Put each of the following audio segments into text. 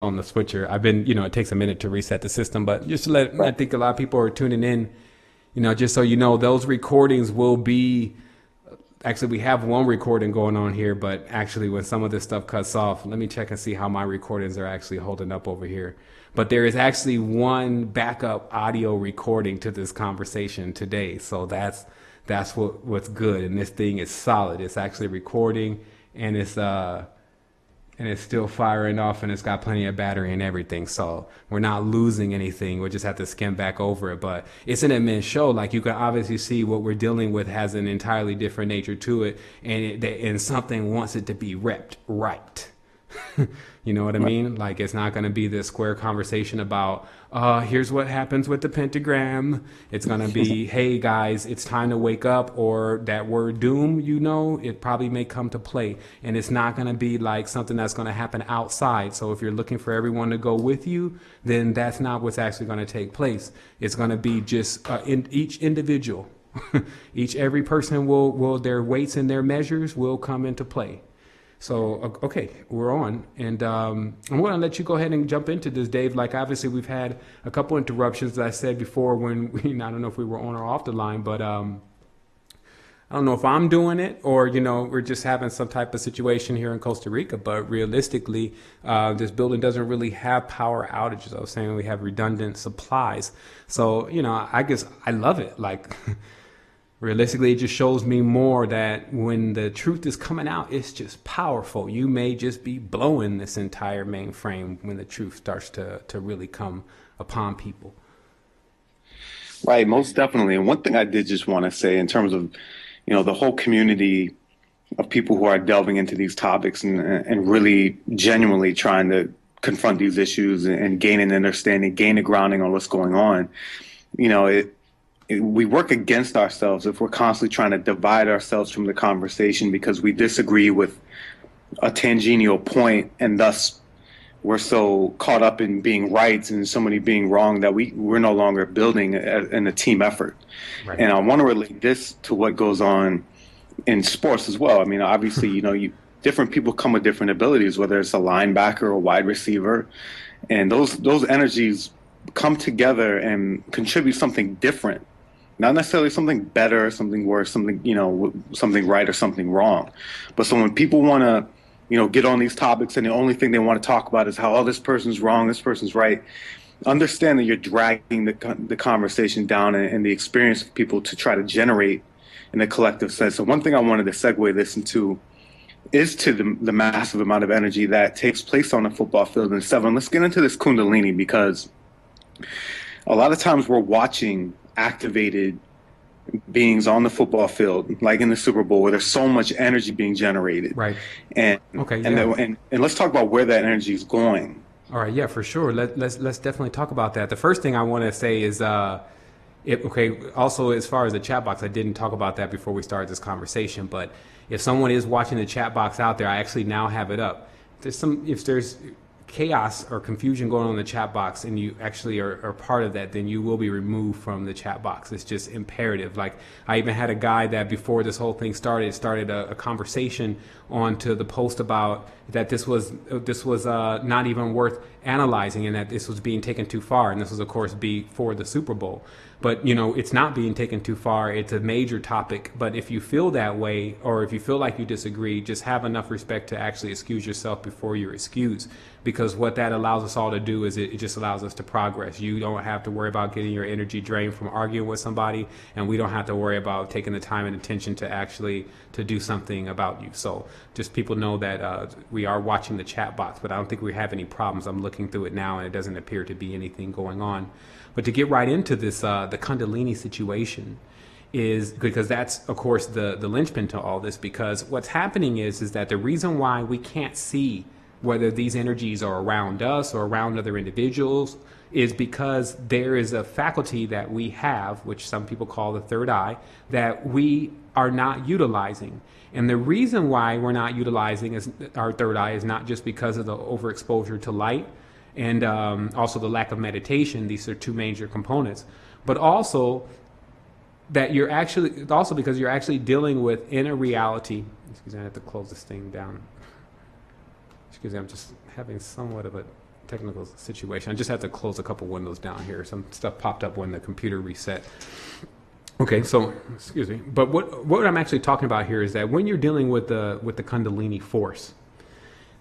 on the switcher. I've been, it takes a minute to reset the system, but just to let, I Right. think a lot of people are tuning in, just so you know, those recordings will be, actually, we have one recording going on here, but actually when some of this stuff cuts off, let me check and see how my recordings are actually holding up over here. But there is actually one backup audio recording to this conversation today. So that's what's good. And this thing is solid. It's actually recording and it's still firing off and it's got plenty of battery and everything. So we're not losing anything. We'll just have to skim back over it. But it's an immense show. Like you can obviously see what we're dealing with has an entirely different nature to it. And something wants it to be repped right. You know what I Right. mean? Like it's not going to be this square conversation about, here's what happens with the pentagram. It's going to be, hey guys, it's time to wake up, or that word doom, it probably may come to play. And it's not going to be like something that's going to happen outside. So if you're looking for everyone to go with you, then that's not what's actually going to take place. It's going to be just in each individual. Every person will, their weights and their measures will come into play. So, okay, we're on. And I'm going to let you go ahead and jump into this, Dave. Like, obviously, we've had a couple interruptions, as I said before, when I don't know if we were on or off the line, but I don't know if I'm doing it or, we're just having some type of situation here in Costa Rica. But realistically, this building doesn't really have power outages. I was saying we have redundant supplies. So, I guess I love it. Like, realistically, it just shows me more that when the truth is coming out, it's just powerful. You may just be blowing this entire mainframe when the truth starts to really come upon people. Right, most definitely. And one thing I did just want to say in terms of, the whole community of people who are delving into these topics and really genuinely trying to confront these issues and gain an understanding, gain a grounding on what's going on. We work against ourselves if we're constantly trying to divide ourselves from the conversation because we disagree with a tangential point, and thus we're so caught up in being right and somebody being wrong that we're no longer building in a team effort. Right. And I want to relate this to what goes on in sports as well. I mean, obviously, different people come with different abilities, whether it's a linebacker or a wide receiver, and those energies come together and contribute something different. Not necessarily something better, something worse, something, something right or something wrong. But so when people want to, get on these topics and the only thing they want to talk about is how, oh, this person's wrong, this person's right, understand that you're dragging the conversation down and the experience of people to try to generate in a collective sense. So one thing I wanted to segue this into is to the massive amount of energy that takes place on the football field. And Seven, let's get into this Kundalini, because a lot of times we're watching activated beings on the football field, like in the Super Bowl, where there's so much energy being generated. Right. And Okay. and Yeah. and let's talk about where that energy is going. All right. Yeah, for sure. Let's definitely talk about that. The first thing I want to say is, okay. Also, as far as the chat box, I didn't talk about that before we started this conversation. But if someone is watching the chat box out there, I actually now have it up. If there's chaos or confusion going on in the chat box and you actually are part of that, then you will be removed from the chat box. It's just imperative. Like I even had a guy that before this whole thing started a conversation onto the post about that this was not even worth analyzing and that this was being taken too far. And this was, of course, before the Super Bowl. But, it's not being taken too far. It's a major topic. But if you feel that way, or if you feel like you disagree, just have enough respect to actually excuse yourself before you're excused. Because what that allows us all to do is it just allows us to progress. You don't have to worry about getting your energy drained from arguing with somebody. And we don't have to worry about taking the time and attention to actually to do something about you. So just people know that we are watching the chat box, but I don't think we have any problems. I'm looking through it now and it doesn't appear to be anything going on. But to get right into this, the Kundalini situation is because that's, of course, the linchpin to all this, because what's happening is that the reason why we can't see whether these energies are around us or around other individuals is because there is a faculty that we have, which some people call the third eye, that we are not utilizing. And the reason why we're not utilizing our third eye is not just because of the overexposure to light, and also the lack of meditation. These are two major components, but also that also because you're actually dealing with inner reality. Excuse me, I have to close this thing down. Excuse me, I'm just having somewhat of a technical situation. I just had to close a couple windows down here. Some stuff popped up when the computer reset. Okay, so excuse me. But what I'm actually talking about here is that when you're dealing with the Kundalini force,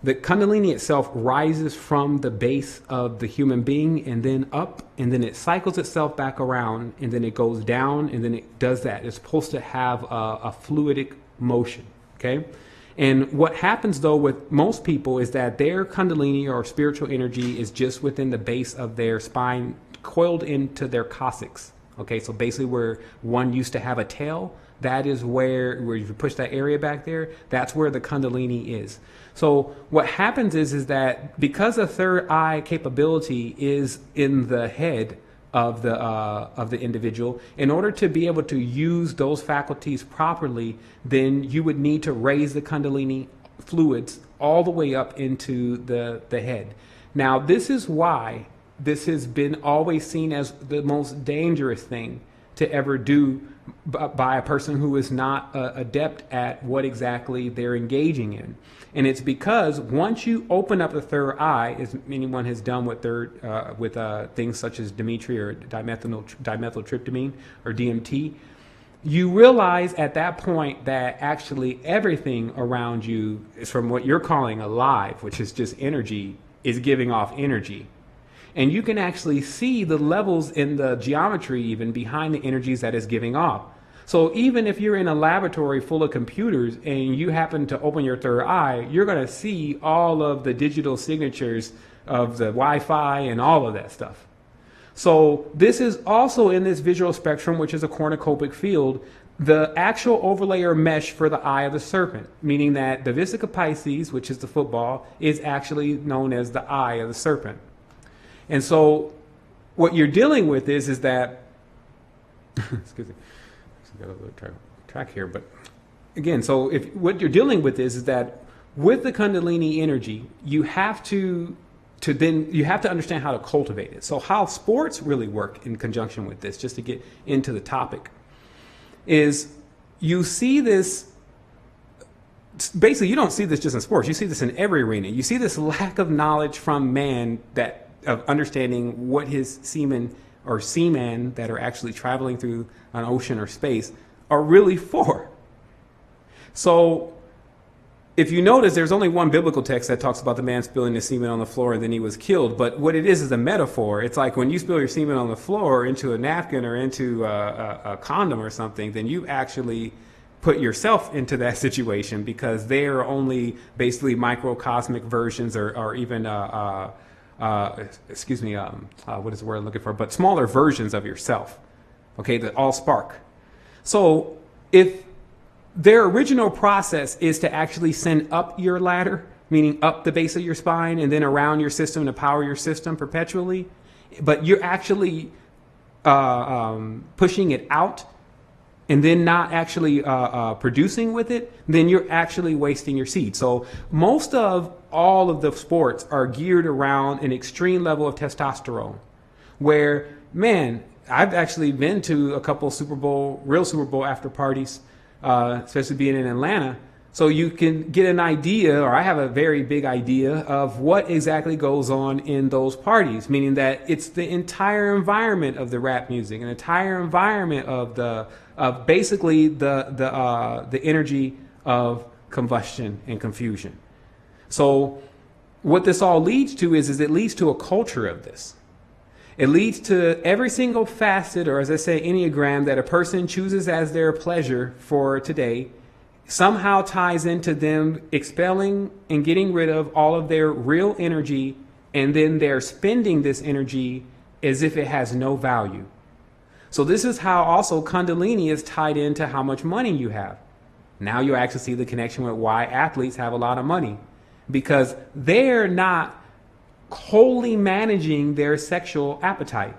the Kundalini itself rises from the base of the human being and then up, and then it cycles itself back around, and then it goes down, and then it does that. It's supposed to have a fluidic motion, okay? And what happens, though, with most people is that their Kundalini or spiritual energy is just within the base of their spine, coiled into their coccyx, okay? So basically where one used to have a tail, that is where you push that area back there, that's where the Kundalini is. So what happens is that because the third eye capability is in the head of the individual, in order to be able to use those faculties properly, then you would need to raise the Kundalini fluids all the way up into the head. Now, this is why this has been always seen as the most dangerous thing to ever do by a person who is not adept at what exactly they're engaging in. And it's because once you open up the third eye, as anyone has done with things such as Dimitri or dimethyltryptamine or DMT, you realize at that point that actually everything around you is, from what you're calling alive, which is just energy, is giving off energy. And you can actually see the levels in the geometry even behind the energies that is giving off. So even if you're in a laboratory full of computers and you happen to open your third eye, you're going to see all of the digital signatures of the Wi-Fi and all of that stuff. So this is also in this visual spectrum, which is a cornucopic field, the actual overlay or mesh for the eye of the serpent, meaning that the Vesica Pisces, which is the football, is actually known as the eye of the serpent. And so what you're dealing with is that, excuse me, got a little track here, but again, so if what you're dealing with is that with the Kundalini energy, you have to understand how to cultivate it. So how sports really work in conjunction with this, just to get into the topic, is you see this, basically you don't see this just in sports, you see this in every arena. You see this lack of knowledge from man, that of understanding what his semen or seamen that are actually traveling through an ocean or space are really for. So if you notice, there's only one biblical text that talks about the man spilling the semen on the floor and then he was killed. But what it is a metaphor. It's like when you spill your semen on the floor into a napkin or into a condom or something, then you actually put yourself into that situation, because they are only basically microcosmic versions or even excuse me, what is the word I'm looking for? But smaller versions of yourself, okay, that all spark. So if their original process is to actually send up your ladder, meaning up the base of your spine and then around your system to power your system perpetually, but you're actually pushing it out and then not actually producing with it, then you're actually wasting your seed. So most of all of the sports are geared around an extreme level of testosterone, where, man, I've actually been to a couple real Super Bowl after parties, especially being in Atlanta. So you can get an idea, or I have a very big idea of what exactly goes on in those parties, meaning that it's the entire environment of the rap music, an entire environment of basically the energy of combustion and confusion. So what this all leads to is it leads to a culture of this. It leads to every single facet, or as I say, Enneagram, that a person chooses as their pleasure for today somehow ties into them expelling and getting rid of all of their real energy, and then they're spending this energy as if it has no value. So this is how also Kundalini is tied into how much money you have. Now you actually see the connection with why athletes have a lot of money, because they're not wholly managing their sexual appetite.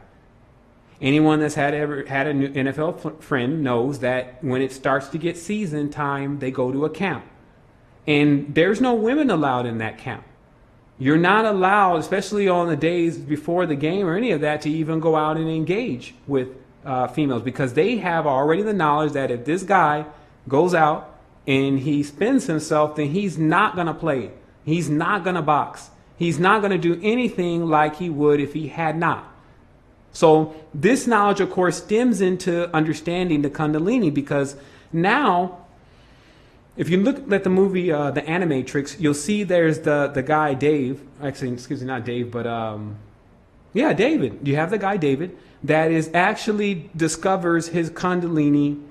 Anyone that's ever had an NFL friend knows that when it starts to get season time, they go to a camp. And there's no women allowed in that camp. You're not allowed, especially on the days before the game or any of that, to even go out and engage with females, because they have already the knowledge that if this guy goes out and he spends himself, then he's not going to play. He's not going to box. He's not going to do anything like he would if he had not. So this knowledge, of course, stems into understanding the Kundalini, because now, if you look at the movie, The Animatrix, you'll see there's the guy Dave. Actually, excuse me, not Dave, but yeah, David. You have the guy David that is actually discovers his Kundalini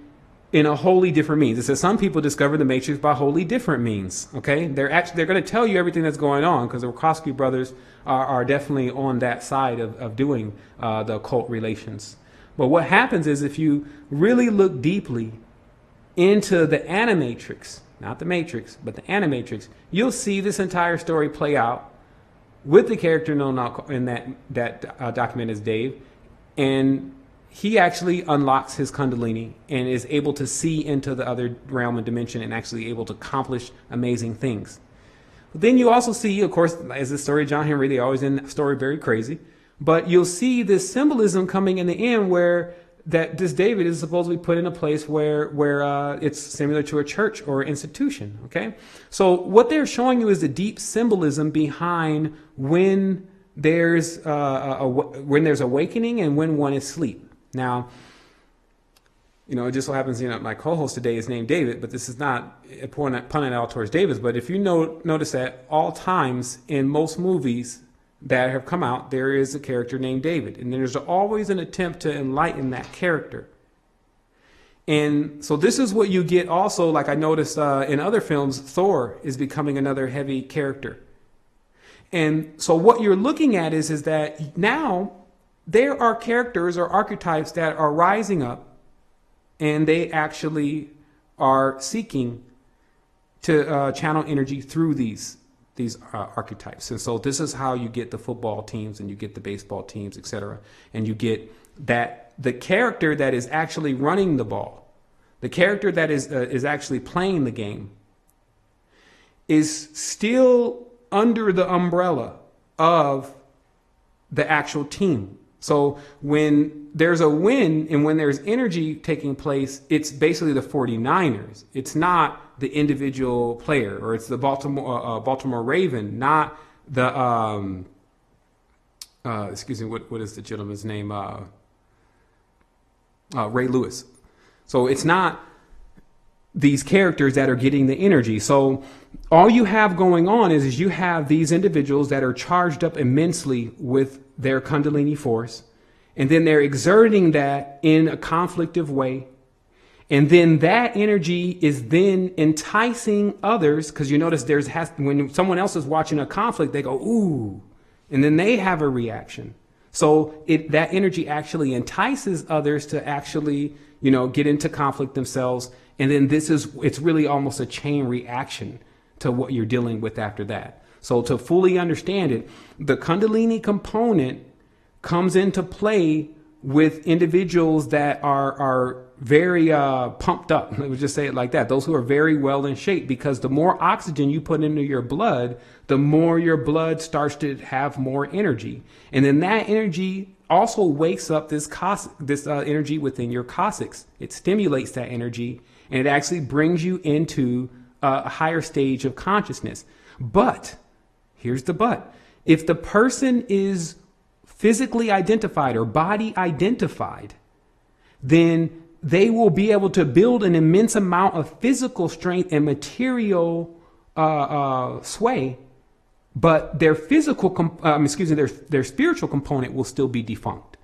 in a wholly different means. It says some people discover the Matrix by wholly different means. Okay, they're going to tell you everything that's going on, because the Wachowski brothers are definitely on that side of doing the occult relations. But what happens is, if you really look deeply into the Animatrix, not the Matrix, but the Animatrix, you'll see this entire story play out with the character known in that document as Dave, and he actually unlocks his Kundalini and is able to see into the other realm and dimension and actually able to accomplish amazing things. But then you also see, of course, as the story of John Henry, they always end the story very crazy, but you'll see this symbolism coming in the end where that this David is supposedly put in a place where it's similar to a church or institution. Okay, so what they're showing you is the deep symbolism behind when there's awakening and when one is asleep. Now, it just so happens, my co-host today is named David, but this is not a pun at all towards David. But if you notice that all times in most movies that have come out, there is a character named David, and there's always an attempt to enlighten that character. And so this is what you get also, like I noticed in other films, Thor is becoming another heavy character. And so what you're looking at is that now there are characters or archetypes that are rising up, and they actually are seeking to channel energy through these archetypes. And so this is how you get the football teams, and you get the baseball teams, etc. And you get that the character that is actually running the ball, the character that is actually playing the game, is still under the umbrella of the actual team. So when there's a win and when there's energy taking place, it's basically the 49ers. It's not the individual player, or it's the Baltimore Raven, not the excuse me, what is the gentleman's name? Ray Lewis. So it's not these characters that are getting the energy. So all you have going on is you have these individuals that are charged up immensely with their Kundalini force, and then they're exerting that in a conflictive way. And then that energy is then enticing others, because you notice when someone else is watching a conflict, they go, ooh, and then they have a reaction. So that energy actually entices others to actually, get into conflict themselves. And then it's really almost a chain reaction to what you're dealing with after that. So to fully understand it, the Kundalini component comes into play with individuals that are very pumped up. Let me just say it like that. Those who are very well in shape, because the more oxygen you put into your blood, the more your blood starts to have more energy. And then that energy also wakes up this energy within your coccyx. It stimulates that energy, and it actually brings you into a higher stage of consciousness. But here's the but. If the person is physically identified or body identified, then they will be able to build an immense amount of physical strength and material sway, but their their spiritual component will still be defunct.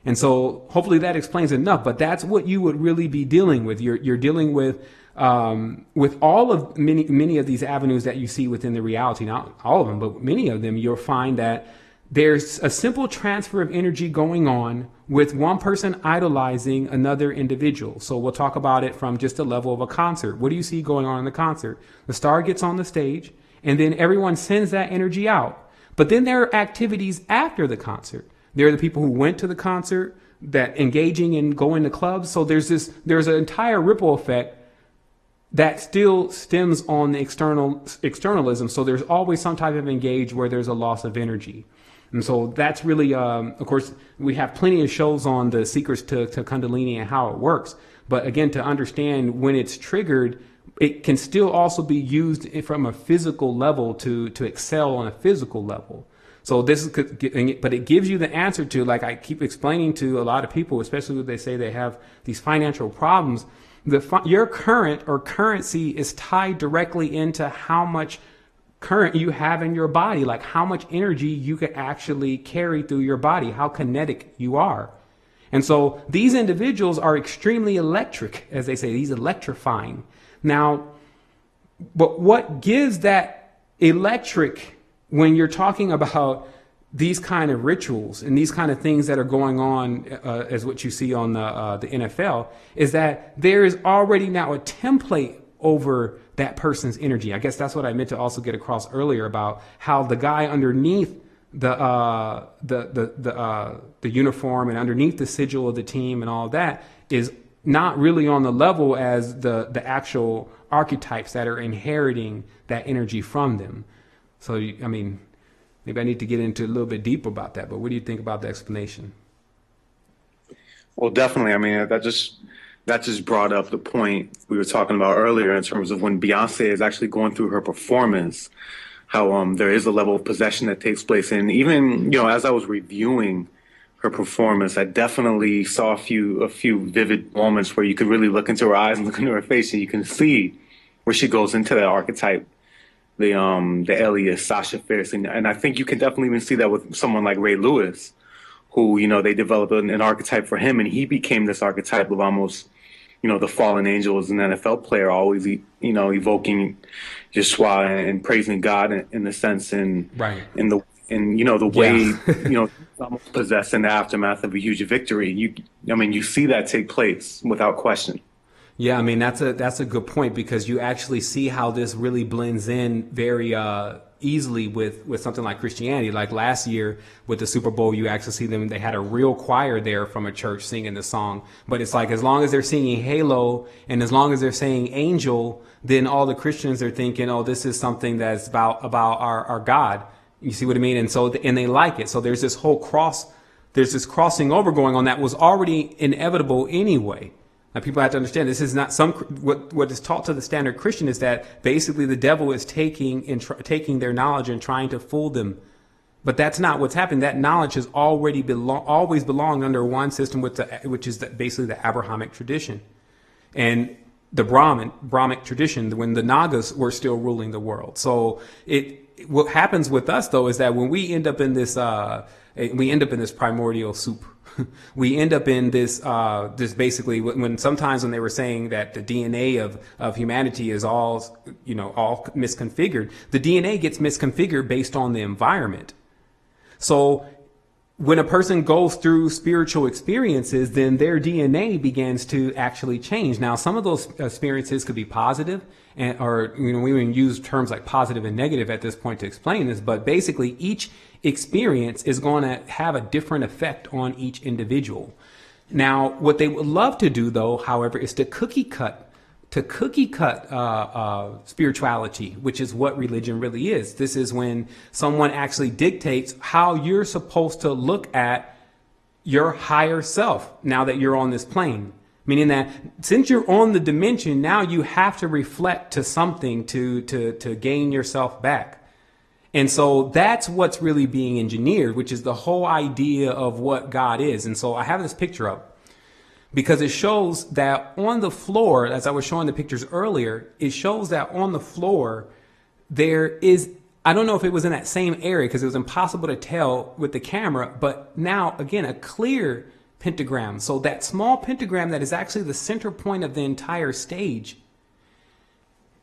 And so hopefully that explains enough, but that's what you would really be dealing with. You're dealing with all of many of these avenues that you see within the reality, not all of them, but many of them. You'll find that there's a simple transfer of energy going on with one person idolizing another individual. So we'll talk about it from just the level of a concert. What do you see going on in the concert? The star gets on the stage, and then everyone sends that energy out. But then there are activities after the concert. There are the people who went to the concert that engaging in going to clubs. So there's an entire ripple effect that still stems on the externalism. So there's always some type of engage where there's a loss of energy. And so that's really, of course, we have plenty of shows on the secrets to Kundalini and how it works. But again, to understand when it's triggered, it can still also be used from a physical level to excel on a physical level. So this is, but it gives you the answer to, like I keep explaining to a lot of people, especially when they say they have these financial problems, your current or currency is tied directly into how much current you have in your body, like how much energy you can actually carry through your body, how kinetic you are. And so these individuals are extremely electric, as they say, these electrifying. Now, but what gives that electric when you're talking about these kind of rituals and these kind of things that are going on, as what you see on the NFL, is that there is already now a template over that person's energy. I guess that's what I meant to also get across earlier about how the guy underneath the uniform and underneath the sigil of the team and all that is not really on the level as the actual archetypes that are inheriting that energy from them. So, I mean, maybe I need to get into a little bit deeper about that, but what do you think about the explanation? Well, definitely. I mean, that just brought up the point we were talking about earlier in terms of when Beyonce is actually going through her performance, how there is a level of possession that takes place. And even, as I was reviewing her performance, I definitely saw a few vivid moments where you could really look into her eyes and look into her face, and you can see where she goes into that archetype, the alias Sasha Fierce. And I think you can definitely even see that with someone like Ray Lewis, who, they developed an archetype for him, and he became this archetype of almost, the fallen angel as an NFL player, always, evoking Yeshua and praising God in the sense, and right. The way, almost possessed in the aftermath of a huge victory. You see that take place without question. Yeah, I mean, that's a good point, because you actually see how this really blends in very easily with something like Christianity. Like last year with the Super Bowl, you actually see them, they had a real choir there from a church singing the song. But it's like, as long as they're singing Halo and as long as they're saying Angel, then all the Christians are thinking, oh, this is something that's about our God. You see what I mean? And so, and they like it. So there's this crossing over going on that was already inevitable anyway. Now, people have to understand, this is not what is taught to the standard Christian is that basically the devil is taking their knowledge and trying to fool them. But that's not what's happening. That knowledge has already always belonged under one system, which is basically the Abrahamic tradition and the Brahmic tradition, when the Nagas were still ruling the world. So what happens with us, though, is that when we end up in this primordial soup. We end up in this basically when sometimes when they were saying that the DNA of humanity is all misconfigured, the DNA gets misconfigured based on the environment. So when a person goes through spiritual experiences, then their DNA begins to actually change. Now, some of those experiences could be positive, or we even use terms like positive and negative at this point to explain this, but basically each experience is going to have a different effect on each individual. Now, what they would love to do, though, however, is to cookie cut spirituality, which is what religion really is. This is when someone actually dictates how you're supposed to look at your higher self now that you're on this plane. Meaning that since you're on the dimension, now you have to reflect to something to gain yourself back. And so that's what's really being engineered, which is the whole idea of what God is. And so I have this picture up because it shows that on the floor, as I was showing the pictures earlier, it shows that on the floor there is, I don't know if it was in that same area because it was impossible to tell with the camera, but now again, a clear pentagram. So that small pentagram that is actually the center point of the entire stage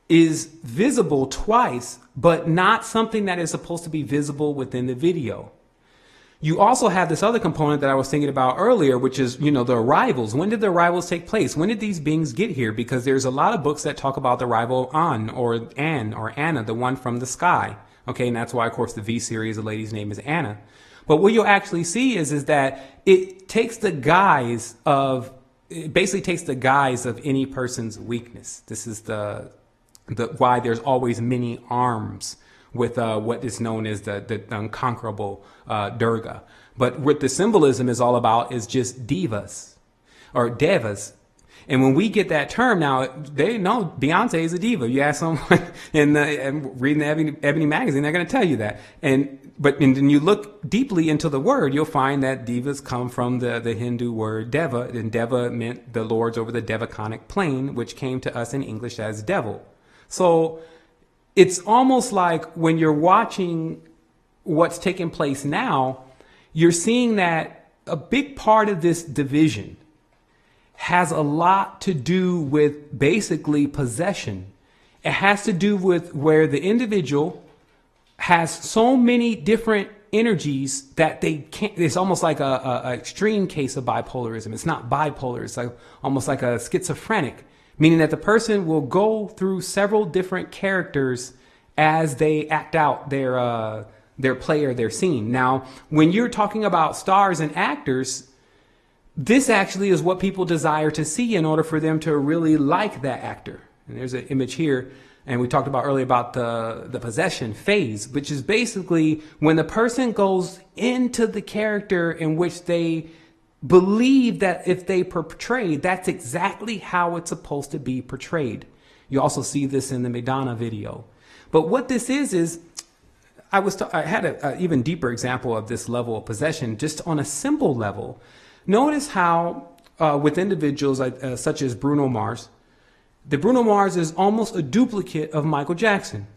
is visible twice, but not something that is supposed to be visible within the video. You also have this other component that I was thinking about earlier, which is, the arrivals. When did the arrivals take place? When did these beings get here? Because there's a lot of books that talk about the arrival An or Anna, the one from the sky. Okay, and that's why, of course, the V series, the lady's name is Anna. But what you'll actually see is that it basically takes the guise of any person's weakness. This is the why there's always many arms with what is known as the unconquerable Durga. But what the symbolism is all about is just divas or devas. And when we get that term now, they know Beyonce is a diva. You ask someone and reading the Ebony magazine, they're going to tell you that. And then you look deeply into the word, you'll find that divas come from the Hindu word deva, and deva meant the lords over the devaconic plane, which came to us in English as devil. So it's almost like when you're watching what's taking place now, you're seeing that a big part of this division has a lot to do with basically possession. It has to do with where the individual has so many different energies that they can't. It's almost like a extreme case of bipolarism. It's not bipolar. It's like almost like a schizophrenic, meaning that the person will go through several different characters as they act out their play or their scene. Now, when you're talking about stars and actors, this actually is what people desire to see in order for them to really like that actor. And there's an image here. And we talked about earlier about the possession phase, which is basically when the person goes into the character in which they believe that if they portray, that's exactly how it's supposed to be portrayed. You also see this in the Madonna video. But what this is I had an even deeper example of this level of possession, just on a simple level. Notice how with individuals such as Bruno Mars, the Bruno Mars is almost a duplicate of Michael Jackson.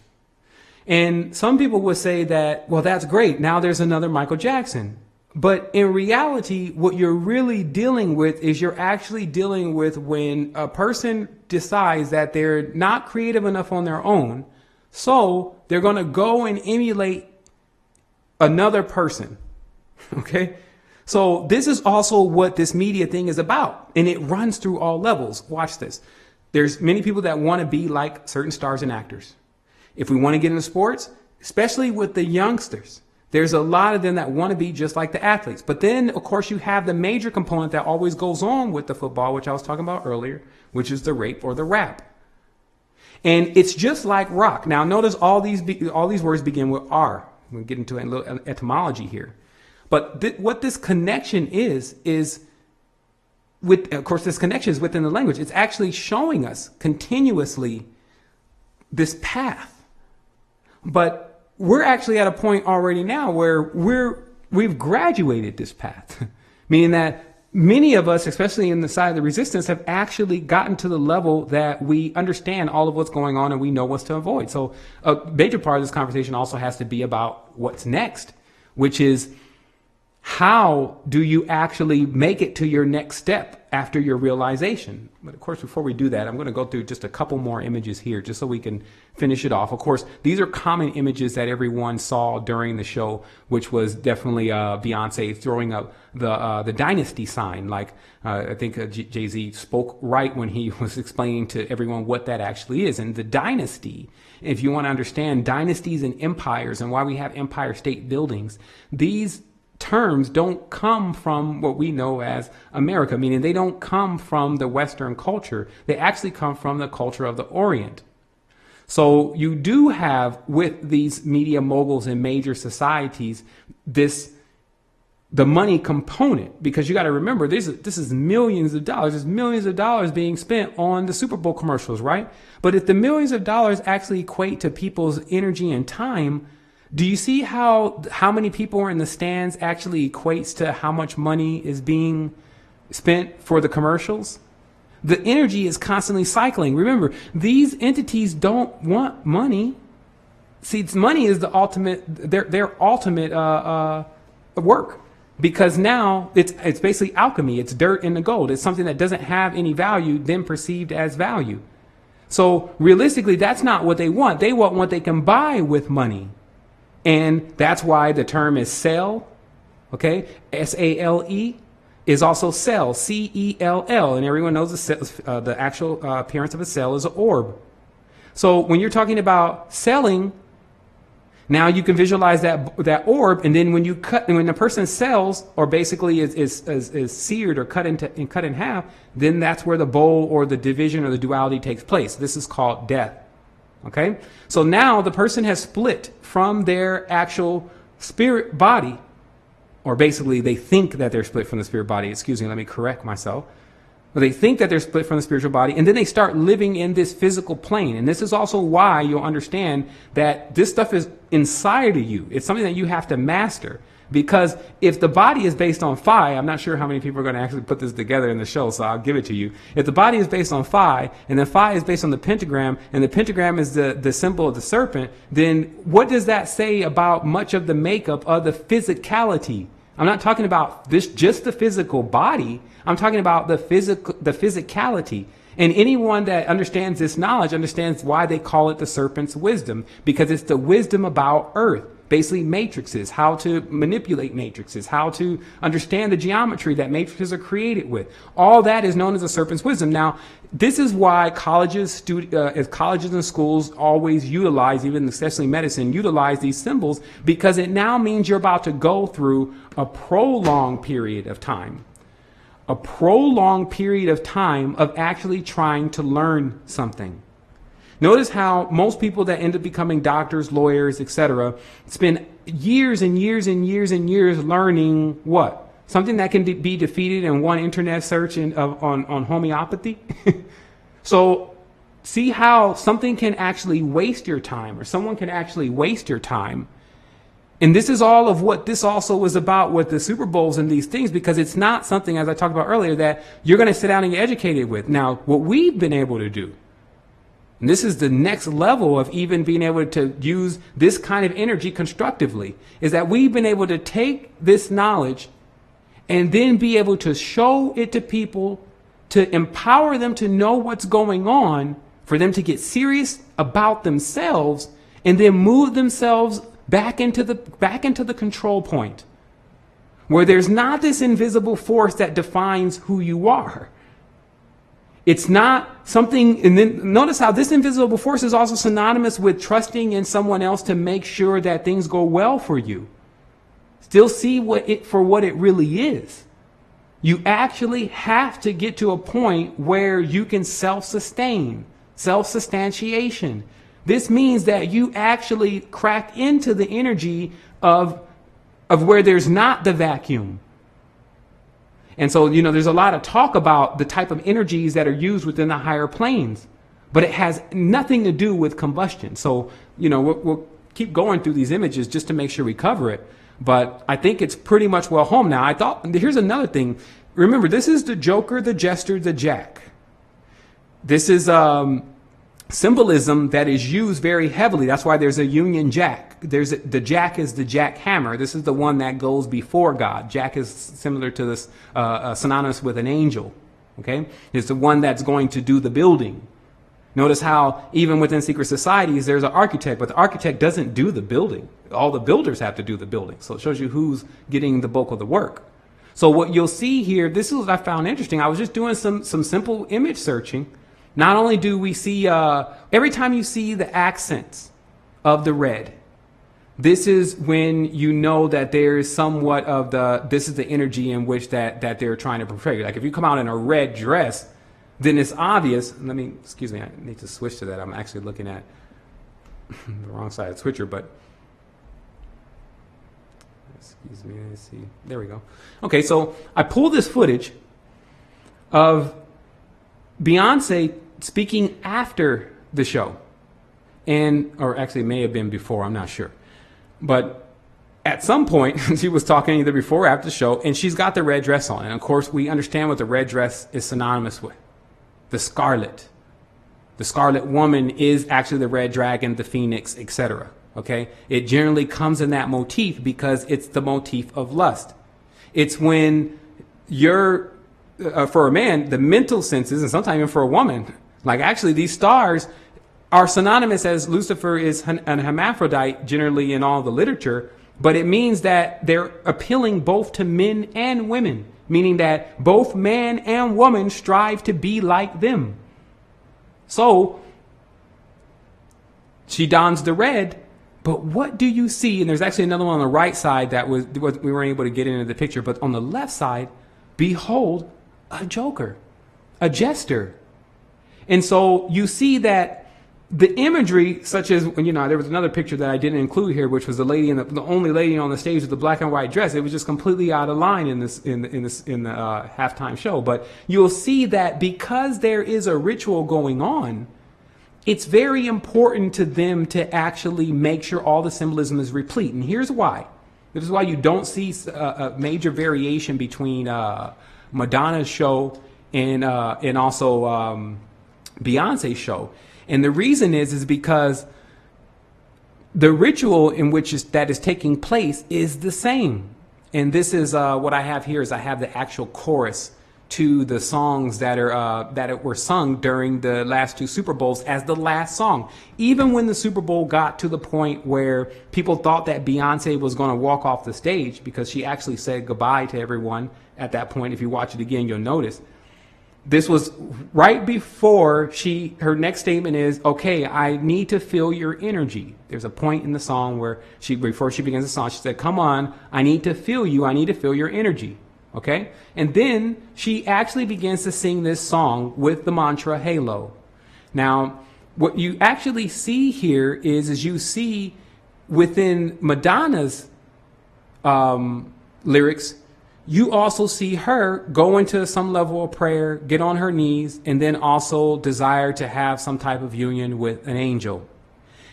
And some people would say that, well, that's great. Now there's another Michael Jackson. But in reality, what you're really dealing with is you're actually dealing with when a person decides that they're not creative enough on their own. So they're going to go and emulate another person. Okay. So this is also what this media thing is about. And it runs through all levels. Watch this. There's many people that want to be like certain stars and actors. If we want to get into sports, especially with the youngsters, there's a lot of them that want to be just like the athletes. But then, of course, you have the major component that always goes on with the football, which I was talking about earlier, which is the rape or the rap. And it's just like rock. Now, notice all these words begin with R. We'll get into a little etymology here. But what this connection is with, of course, this connection is within the language. It's actually showing us continuously this path. But we're actually at a point already now where we've graduated this path, meaning that many of us, especially in the side of the resistance, have actually gotten to the level that we understand all of what's going on and we know what's to avoid. So a major part of this conversation also has to be about what's next, which is how do you actually make it to your next step after your realization? But of course, before we do that, I'm going to go through just a couple more images here just so we can finish it off. Of course, these are common images that everyone saw during the show, which was definitely Beyonce throwing up the dynasty sign. Like I think Jay-Z spoke right when he was explaining to everyone what that actually is. And the dynasty, if you want to understand dynasties and empires and why we have empire state buildings, these terms don't come from what we know as America, meaning they don't come from the Western culture. They actually come from the culture of the Orient. So you do have with these media moguls in major societies, the money component, because you got to remember this is millions of dollars. There's millions of dollars being spent on the Super Bowl commercials, right? But if the millions of dollars actually equate to people's energy and time, do you see how many people are in the stands actually equates to how much money is being spent for the commercials? The energy is constantly cycling. Remember, these entities don't want money. See, money is the ultimate, their ultimate work, because now it's basically alchemy. It's dirt in the gold. It's something that doesn't have any value, then perceived as value. So realistically, that's not what they want. They want what they can buy with money. And that's why the term is sell, okay? S-A-L-E is also cell, C-E-L-L. And everyone knows the actual appearance of a cell is an orb. So when you're talking about selling, now you can visualize that orb. And then when the person sells, or basically is seared or cut in half, then that's where the bowl or the division or the duality takes place. This is called death. Okay, so now the person has split from their actual spirit body, or basically they think that they're split from the spirit body. Excuse me, let me correct myself. Or they think that they're split from the spiritual body, and then they start living in this physical plane. And this is also why you'll understand that this stuff is inside of you. It's something that you have to master. Because if the body is based on phi, I'm not sure how many people are going to actually put this together in the show, so I'll give it to you. If the body is based on phi, and then phi is based on the pentagram, and the pentagram is the symbol of the serpent, then what does that say about much of the makeup of the physicality? I'm not talking about this just the physical body. I'm talking about the physicality. And anyone that understands this knowledge understands why they call it the serpent's wisdom, because it's the wisdom about earth. Basically matrices, how to manipulate matrices, how to understand the geometry that matrices are created with. All that is known as the serpent's wisdom. Now, this is why colleges and schools always utilize, even especially medicine, utilize these symbols, because it now means you're about to go through a prolonged period of time. A prolonged period of time of actually trying to learn something. Notice how most people that end up becoming doctors, lawyers, etc., spend years and years and years and years learning what? Something that can be defeated in one internet search on homeopathy. So see how something can actually waste your time, or someone can actually waste your time. And this is all of what this also was about with the Super Bowls and these things, because it's not something, as I talked about earlier, that you're going to sit down and get educated with. Now, what we've been able to do, and this is the next level of even being able to use this kind of energy constructively, is that we've been able to take this knowledge and then be able to show it to people, to empower them to know what's going on, for them to get serious about themselves, and then move themselves back into the control point, where there's not this invisible force that defines who you are. It's not something, and then notice how this invisible force is also synonymous with trusting in someone else to make sure that things go well for you. Still see for what it really is. You actually have to get to a point where you can self-sustain, self-substantiation. This means that you actually crack into the energy of where there's not the vacuum. And so, there's a lot of talk about the type of energies that are used within the higher planes, but it has nothing to do with combustion. So, we'll keep going through these images just to make sure we cover it. But I think it's pretty much well home now. Here's another thing. Remember, this is the Joker, the Jester, the Jack. This is symbolism that is used very heavily. That's why there's a Union Jack. The Jack is the jackhammer. This is the one that goes before God. Jack is similar to this, synonymous with an angel. Okay, it's the one that's going to do the building. Notice how even within secret societies there's an architect, but the architect doesn't do the building. All the builders have to do the building. So it shows you who's getting the bulk of the work. So what you'll see here, this is what I found interesting. I was just doing some simple image searching. Not only do we see, every time you see the accents of the red, this is when you know that there is somewhat of this is the energy in which that they're trying to portray. Like if you come out in a red dress, then it's obvious. Excuse me, I need to switch to that. I'm actually looking at the wrong side of the switcher, but excuse me, let's see. There we go. Okay, so I pulled this footage of Beyonce speaking after the show, or actually it may have been before, I'm not sure. But at some point, she was talking either before or after the show, and she's got the red dress on. And of course, we understand what the red dress is synonymous with. The scarlet. The scarlet woman is actually the red dragon, the phoenix, etc. Okay? It generally comes in that motif because it's the motif of lust. It's when you're, for a man, the mental senses, and sometimes even for a woman, like actually these stars are synonymous, as Lucifer is an hermaphrodite generally in all the literature, but it means that they're appealing both to men and women, meaning that both man and woman strive to be like them. So she dons the red, but what do you see? And there's actually another one on the right side that we weren't able to get into the picture, but on the left side, behold, a joker, a jester. And so you see that the imagery, such as, there was another picture that I didn't include here, which was the lady the only lady on the stage with the black and white dress. It was just completely out of line in the halftime show. But you'll see that because there is a ritual going on, it's very important to them to actually make sure all the symbolism is replete. And here's why. This is why you don't see a major variation between Madonna's show and also Beyonce's show. And the reason is because the ritual in which that is taking place is the same. And this is what I have here is I have the actual chorus to the songs that were sung during the last two Super Bowls as the last song. Even when the Super Bowl got to the point where people thought that Beyonce was going to walk off the stage, because she actually said goodbye to everyone at that point. If you watch it again, you'll notice. This was right before her next statement is, okay, I need to feel your energy. There's a point in the song where before she begins the song, she said, come on, I need to feel you. I need to feel your energy. Okay. And then she actually begins to sing this song with the mantra Halo. Now, what you actually see here is you see within Madonna's lyrics, you also see her go into some level of prayer, get on her knees, and then also desire to have some type of union with an angel.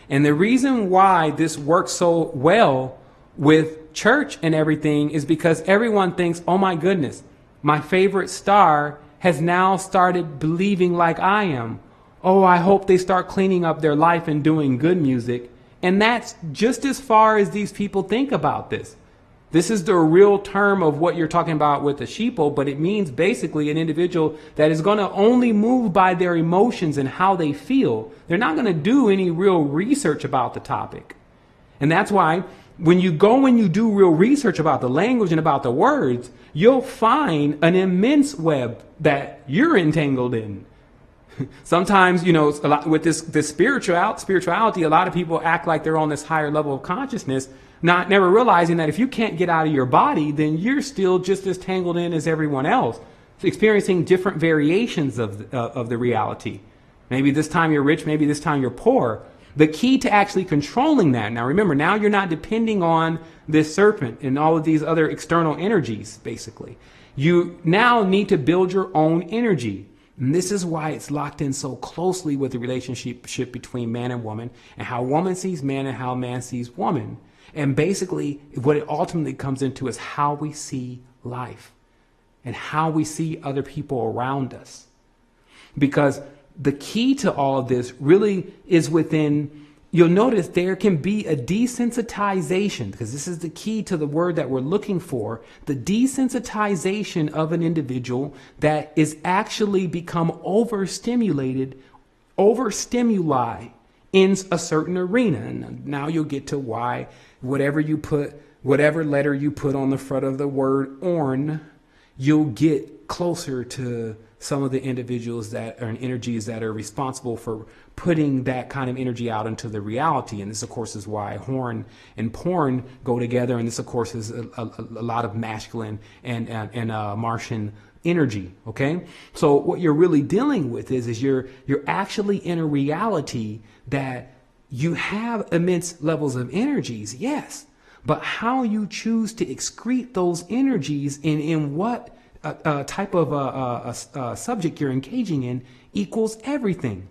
And the reason why this works so well with church and everything is because everyone thinks, oh my goodness, my favorite star has now started believing like I am. Oh, I hope they start cleaning up their life and doing good music. And that's just as far as these people think about this. This is the real term of what you're talking about with the sheeple, but it means basically an individual that is going to only move by their emotions and how they feel. They're not going to do any real research about the topic. And that's why when you go and you do real research about the language and about the words, you'll find an immense web that you're entangled in. Sometimes, a lot with this spirituality, a lot of people act like they're on this higher level of consciousness, never realizing that if you can't get out of your body, then you're still just as tangled in as everyone else, experiencing different variations of the reality. Maybe this time you're rich, maybe this time you're poor. The key to actually controlling that, now remember, now you're not depending on this serpent and all of these other external energies, basically. You now need to build your own energy. And this is why it's locked in so closely with the relationship between man and woman, and how woman sees man and how man sees woman. And basically, what it ultimately comes into is how we see life and how we see other people around us. Because the key to all of this really is within, you'll notice there can be a desensitization, because this is the key to the word that we're looking for, the desensitization of an individual that is actually become overstimulated, overstimuli in a certain arena. And now you'll get to why whatever letter you put on the front of the word orn, you'll get closer to some of the individuals that are and energies that are responsible for putting that kind of energy out into the reality. And this, of course, is why horn and porn go together. And this, of course, is a lot of masculine and Martian energy. OK, so what you're really dealing with is you're actually in a reality that you have immense levels of energies. Yes. But how you choose to excrete those energies and in what type of subject you're engaging in equals everything.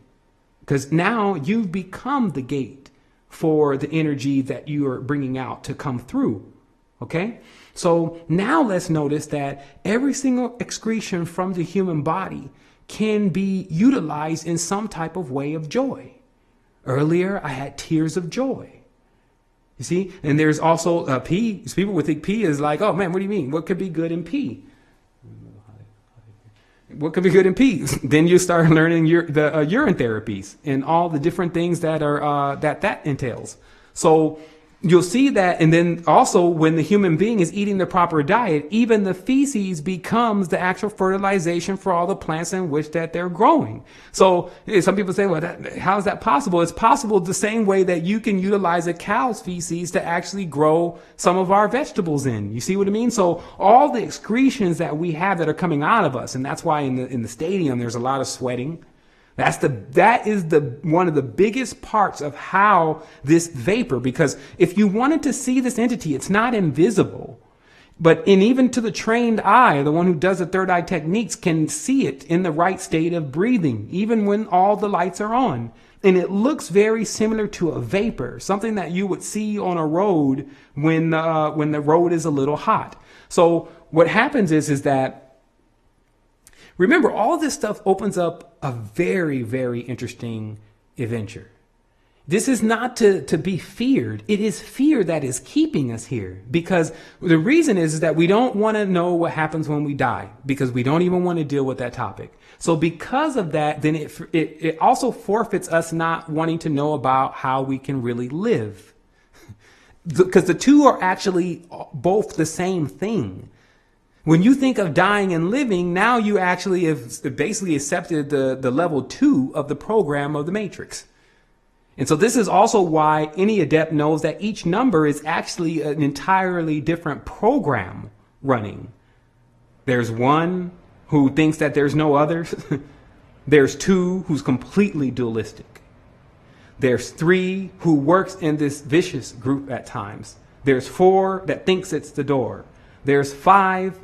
Because now you've become the gate for the energy that you are bringing out to come through. Okay? So now let's notice that every single excretion from the human body can be utilized in some type of way of joy. Earlier, I had tears of joy. You see? And there's also pee. People would think pee is like, oh man, what do you mean? What could be good in pee? What could be good in pee? Then you start learning the urine therapies and all the different things that are that entails. So you'll see that. And then also when the human being is eating the proper diet, even the feces becomes the actual fertilization for all the plants in which that they're growing. So some people say, well, how is that possible? It's possible the same way that you can utilize a cow's feces to actually grow some of our vegetables in. You see what I mean? So all the excretions that we have that are coming out of us, and that's why in the stadium there's a lot of sweating. That is one of the biggest parts of how this vapor, because if you wanted to see this entity, it's not invisible. But even to the trained eye, the one who does the third eye techniques can see it in the right state of breathing, even when all the lights are on. And it looks very similar to a vapor, something that you would see on a road when the road is a little hot. So what happens is that, remember, all this stuff opens up a very, very interesting adventure. This is not to be feared. It is fear that is keeping us here, because the reason is that we don't want to know what happens when we die, because we don't even want to deal with that topic. So because of that, then it also forfeits us not wanting to know about how we can really live, because the two are actually both the same thing. When you think of dying and living, now you actually have basically accepted the level 2 of the program of the Matrix. And so this is also why any adept knows that each number is actually an entirely different program running. There's 1 who thinks that there's no others. There's 2 who's completely dualistic. There's 3 who works in this vicious group at times. There's 4 that thinks it's the door. There's 5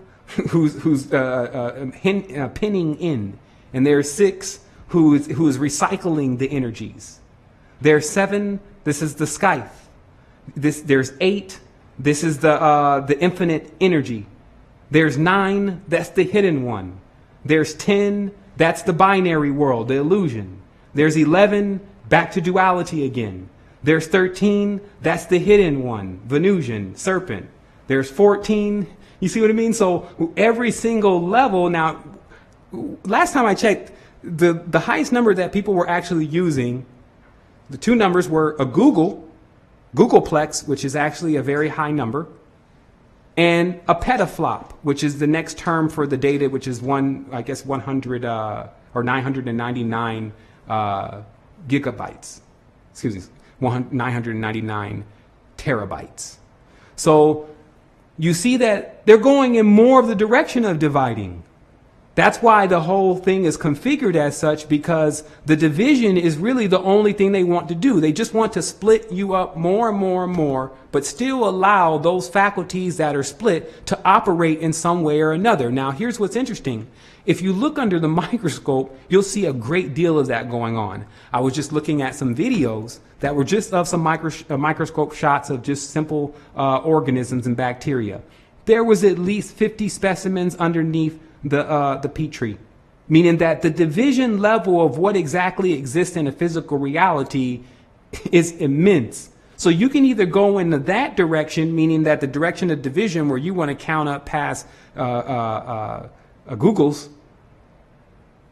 who's pinning in. And there's 6 who is recycling the energies. There's 7, this is the scythe. There's 8, this is the infinite energy. There's 9, that's the hidden one. There's 10, that's the binary world, the illusion. There's 11, back to duality again. There's 13, that's the hidden one, Venusian, serpent. There's 14, you see what I mean? So every single level, now, last time I checked, the highest number that people were actually using, the 2 numbers were a Googleplex, which is actually a very high number, and a petaflop, which is the next term for the data, which is 100 or 999 gigabytes. Excuse me, 999 terabytes. So you see that they're going in more of the direction of dividing. That's why the whole thing is configured as such, because the division is really the only thing they want to do. They just want to split you up more and more and more, but still allow those faculties that are split to operate in some way or another. Now, here's what's interesting. If you look under the microscope, you'll see a great deal of that going on. I was just looking at some videos that were just of some microscope shots of just simple organisms and bacteria. There was at least 50 specimens underneath the Petri, meaning that the division level of what exactly exists in a physical reality is immense. So you can either go into that direction, meaning that the direction of division where you want to count up past Google's,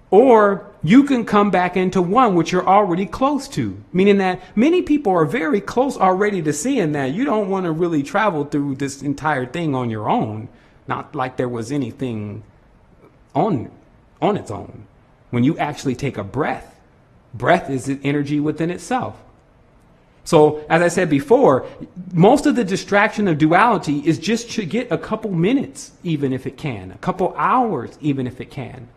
or you can come back into one which you're already close to, meaning that many people are very close already to seeing that you don't want to really travel through this entire thing on your own. Not like there was anything on its own. When you actually take a breath is an energy within itself. So as I said before, most of the distraction of duality is just to get a couple minutes, even if it can, a couple hours, even if it can.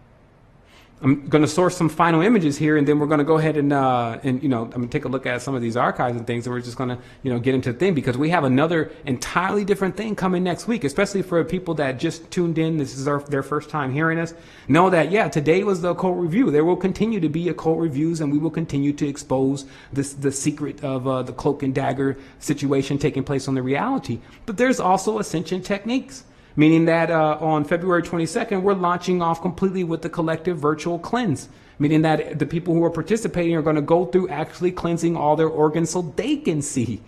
I'm going to source some final images here, and then we're going to go ahead and I'm going to take a look at some of these archives and things, and we're just going to, get into the thing, because we have another entirely different thing coming next week, especially for people that just tuned in. This is their first time hearing us. Know that, today was the occult review. There will continue to be occult reviews, and we will continue to expose the secret of the cloak and dagger situation taking place on the reality. But there's also ascension techniques. Meaning that on February 22nd, we're launching off completely with the collective virtual cleanse. Meaning that the people who are participating are going to go through actually cleansing all their organs so they can see.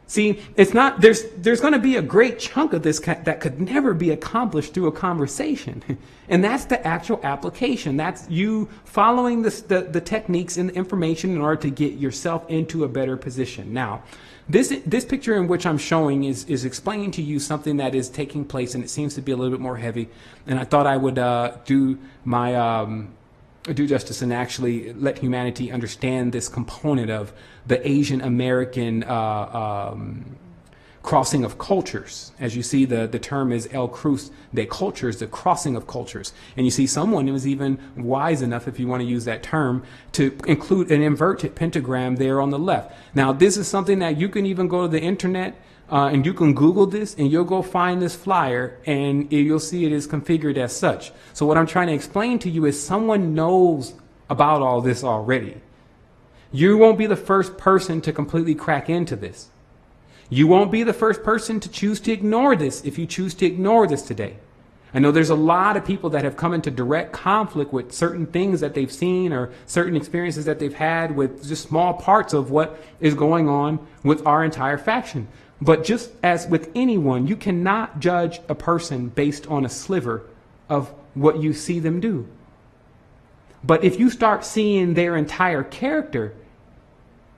See, it's not, there's going to be a great chunk of this that could never be accomplished through a conversation. And that's the actual application. That's you following the techniques and the information in order to get yourself into a better position. Now, this picture in which I'm showing is explaining to you something that is taking place, and it seems to be a little bit more heavy. And I thought I would do my due justice and actually let humanity understand this component of the Asian American crossing of cultures. As you see, the term is El Cruz de Cultures, the crossing of cultures. And you see someone who was even wise enough, if you want to use that term, to include an inverted pentagram there on the left. Now, this is something that you can even go to the internet and you can Google this and you'll go find this flyer and you'll see it is configured as such. So what I'm trying to explain to you is someone knows about all this already. You won't be the first person to completely crack into this. You won't be the first person to choose to ignore this if you choose to ignore this today. I know there's a lot of people that have come into direct conflict with certain things that they've seen or certain experiences that they've had with just small parts of what is going on with our entire faction. But just as with anyone, you cannot judge a person based on a sliver of what you see them do. But if you start seeing their entire character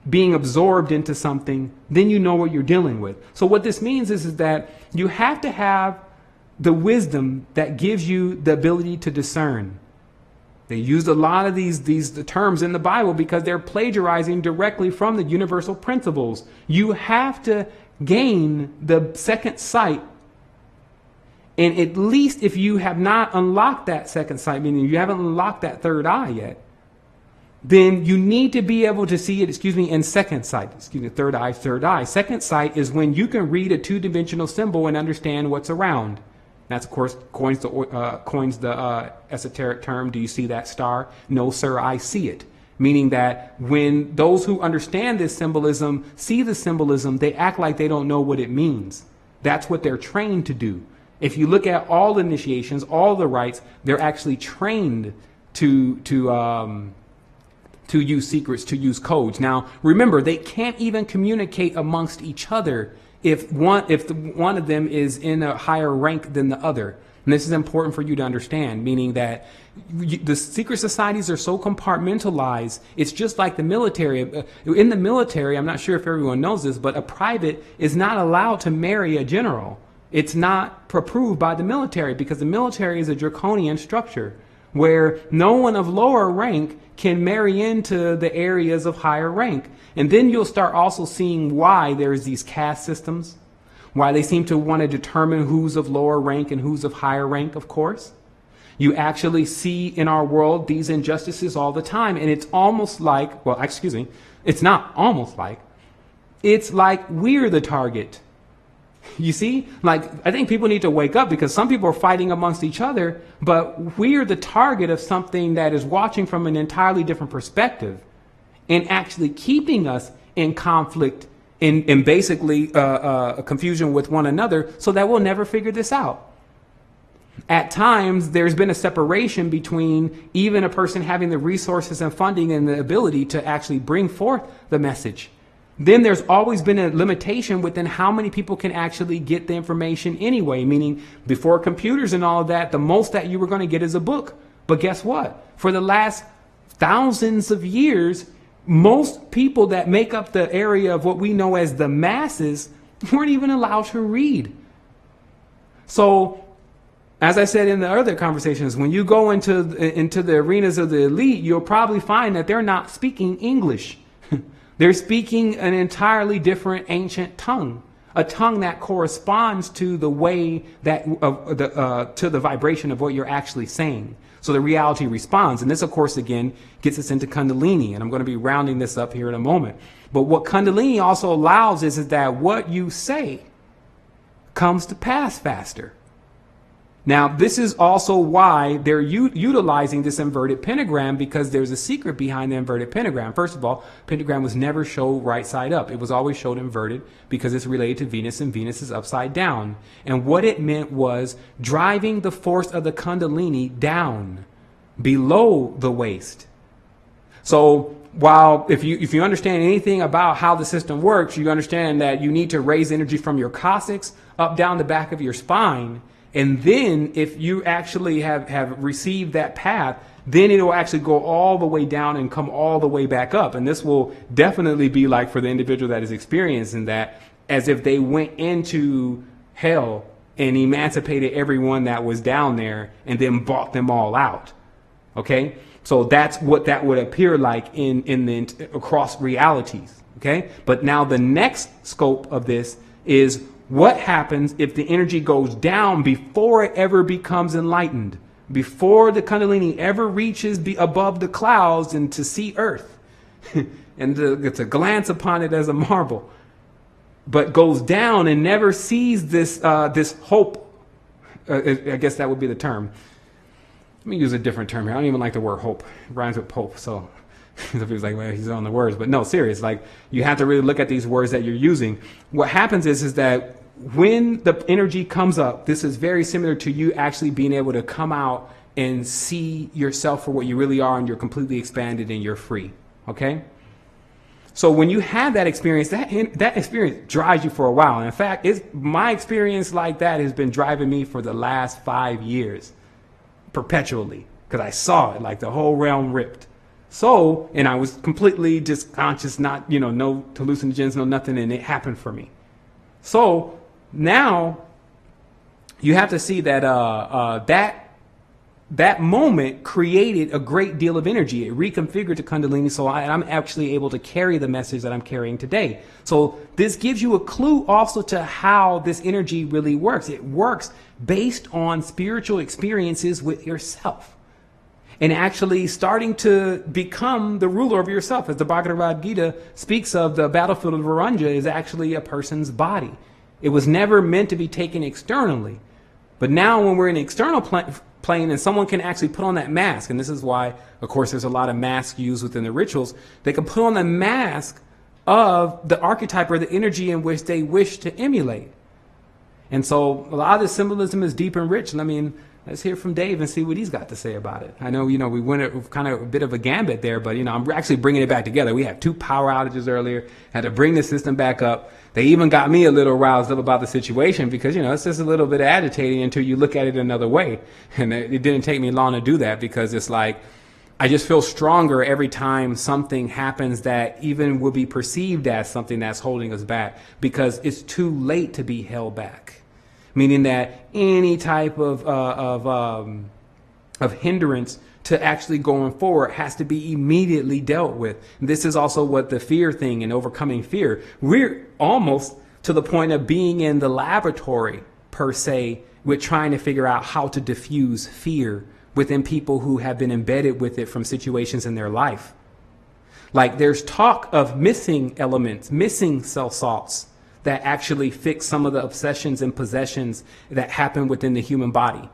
being absorbed into something, then you know what you're dealing with. So what this means is that you have to have the wisdom that gives you the ability to discern. They used a lot of these terms in the Bible because they're plagiarizing directly from the universal principles. You have to gain the second sight. And at least if you have not unlocked that second sight, meaning you haven't unlocked that third eye yet, then you need to be able to see it, in second sight. Third eye, third eye. Second sight is when you can read a two-dimensional symbol and understand what's around. That's, of course, coins the esoteric term, do you see that star? No, sir, I see it. Meaning that when those who understand this symbolism see the symbolism, they act like they don't know what it means. That's what they're trained to do. If you look at all initiations, all the rites, they're actually trained to use secrets, to use codes. Now, remember, they can't even communicate amongst each other if one of them is in a higher rank than the other. And this is important for you to understand, meaning that the secret societies are so compartmentalized. It's just like the military. In the military, I'm not sure if everyone knows this, but a private is not allowed to marry a general. It's not approved by the military because the military is a draconian structure where no one of lower rank can marry into the areas of higher rank. And then you'll start also seeing why there's these caste systems, why they seem to want to determine who's of lower rank and who's of higher rank, of course. You actually see in our world these injustices all the time. And it's almost like, well, excuse me, it's not almost like, it's like we're the target. You see, like, I think people need to wake up because some people are fighting amongst each other, but we're the target of something that is watching from an entirely different perspective and actually keeping us in conflict and basically a confusion with one another so that we'll never figure this out. At times, there's been a separation between even a person having the resources and funding and the ability to actually bring forth the message. Then there's always been a limitation within how many people can actually get the information anyway, meaning before computers and all of that, the most that you were going to get is a book. But guess what? For the last thousands of years, most people that make up the area of what we know as the masses weren't even allowed to read. So, as I said in the other conversations, when you go into the arenas of the elite, you'll probably find that they're not speaking English. They're speaking an entirely different ancient tongue, a tongue that corresponds to the way that to the vibration of what you're actually saying. So the reality responds. And this, of course, again, gets us into Kundalini. And I'm going to be rounding this up here in a moment. But what Kundalini also allows is that what you say comes to pass faster. Now, this is also why they're utilizing this inverted pentagram, because there's a secret behind the inverted pentagram. First of all, pentagram was never showed right side up. It was always showed inverted because it's related to Venus, and Venus is upside down. And what it meant was driving the force of the Kundalini down below the waist. So while if you understand anything about how the system works, you understand that you need to raise energy from your coccyx up down the back of your spine. And then if you actually have received that path, then it will actually go all the way down and come all the way back up. And this will definitely be like for the individual that is experiencing that, as if they went into hell and emancipated everyone that was down there and then bought them all out. Okay? So that's what that would appear like across realities. Okay? But now the next scope of this is what happens if the energy goes down before it ever becomes enlightened, before the Kundalini ever reaches above the clouds and to see Earth and to glance upon it as a marble, but goes down and never sees this hope. I guess that would be the term. Let me use a different term here. I don't even like the word hope. It rhymes with pope, so people's like, well, he's on the words. But no, serious. Like, you have to really look at these words that you're using. What happens is that when the energy comes up, this is very similar to you actually being able to come out and see yourself for what you really are, and you're completely expanded and you're free. Okay? So when you have that experience, that experience drives you for a while. And in fact, my experience like that has been driving me for the last 5 years, perpetually, because I saw it, like the whole realm ripped. So, and I was completely just conscious, not, no hallucinogens, no nothing, and it happened for me. So now you have to see that that moment created a great deal of energy. It reconfigured the Kundalini, so I'm actually able to carry the message that I'm carrying today. So this gives you a clue also to how this energy really works. It works based on spiritual experiences with yourself, and actually starting to become the ruler of yourself. As the Bhagavad Gita speaks of, the battlefield of Varanja is actually a person's body. It was never meant to be taken externally. But now when we're in an external plane and someone can actually put on that mask, and this is why, of course, there's a lot of masks used within the rituals, they can put on the mask of the archetype or the energy in which they wish to emulate. And so a lot of the symbolism is deep and rich. And I mean, let's hear from Dave and see what he's got to say about it. I know, we went kind of a bit of a gambit there, but, I'm actually bringing it back together. We had 2 power outages earlier, had to bring the system back up. They even got me a little roused up about the situation because, it's just a little bit agitating until you look at it another way. And it didn't take me long to do that, because it's like, I just feel stronger every time something happens that even will be perceived as something that's holding us back, because it's too late to be held back. Meaning that any type of hindrance to actually going forward has to be immediately dealt with. This is also what the fear thing and overcoming fear. We're almost to the point of being in the laboratory, per se, with trying to figure out how to diffuse fear within people who have been embedded with it from situations in their life. Like, there's talk of missing elements, missing cell salts that actually fix some of the obsessions and possessions that happen within the human body.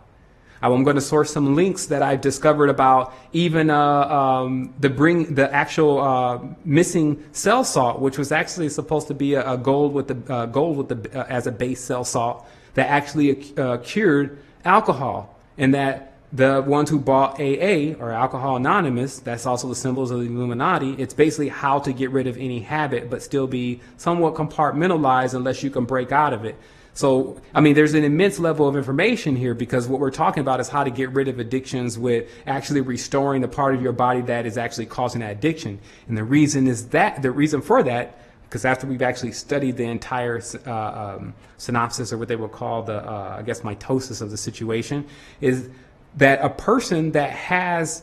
I'm going to source some links that I've discovered about even the actual missing cell salt, which was actually supposed to be a gold with the as a base cell salt that actually cured alcohol, and that the ones who bought AA, or Alcohol Anonymous, that's also the symbols of the Illuminati. It's basically how to get rid of any habit, but still be somewhat compartmentalized unless you can break out of it. So, I mean, there's an immense level of information here, because what we're talking about is how to get rid of addictions with actually restoring the part of your body that is actually causing that addiction. And the reason for that, because after we've actually studied the entire synopsis, or what they would call the, mitosis of the situation, is that a person that has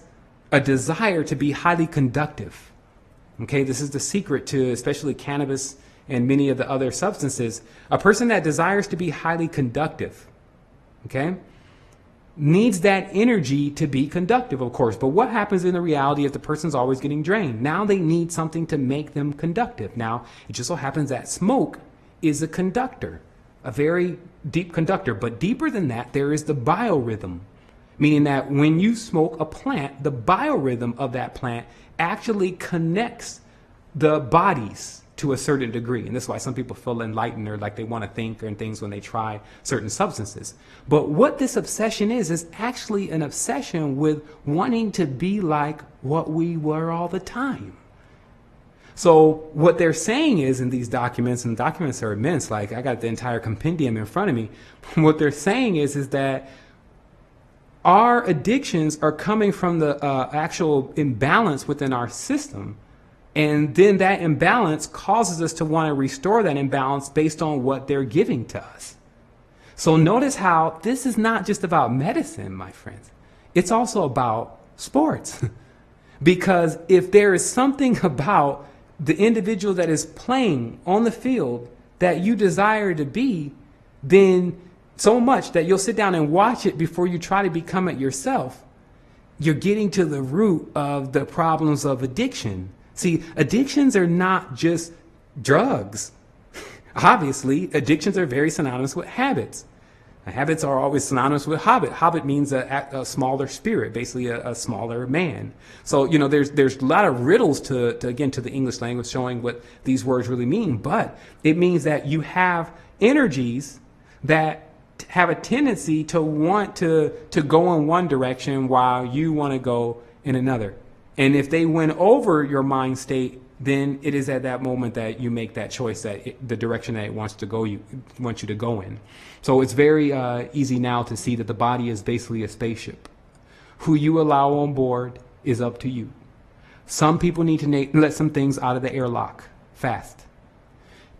a desire to be highly conductive, okay, this is the secret to especially cannabis and many of the other substances, a person that desires to be highly conductive, okay, needs that energy to be conductive, of course. But what happens in the reality is the person's always getting drained. Now they need something to make them conductive. Now, it just so happens that smoke is a conductor, a very deep conductor. But deeper than that, there is the biorhythm. Meaning that when you smoke a plant, the biorhythm of that plant actually connects the bodies to a certain degree. And that's why some people feel enlightened, or like they want to think and things when they try certain substances. But what this obsession is actually an obsession with wanting to be like what we were all the time. So what they're saying is, in these documents, and the documents are immense, like I got the entire compendium in front of me. What they're saying is that our addictions are coming from the actual imbalance within our system. And then that imbalance causes us to want to restore that imbalance based on what they're giving to us. So notice how this is not just about medicine, my friends. It's also about sports. Because if there is something about the individual that is playing on the field that you desire to be, then so much that you'll sit down and watch it before you try to become it yourself, you're getting to the root of the problems of addiction. See, addictions are not just drugs. Obviously, addictions are very synonymous with habits. Habits are always synonymous with hobbit. Hobbit means a smaller spirit, basically a smaller man. So, there's a lot of riddles to the English language showing what these words really mean. But it means that you have energies that have a tendency to want to go in one direction while you want to go in another. And if they win over your mind state, then it is at that moment that you make that choice, the direction that it wants you to go in. So it's very easy now to see that the body is basically a spaceship. Who you allow on board is up to you. Some people need to let some things out of the airlock fast.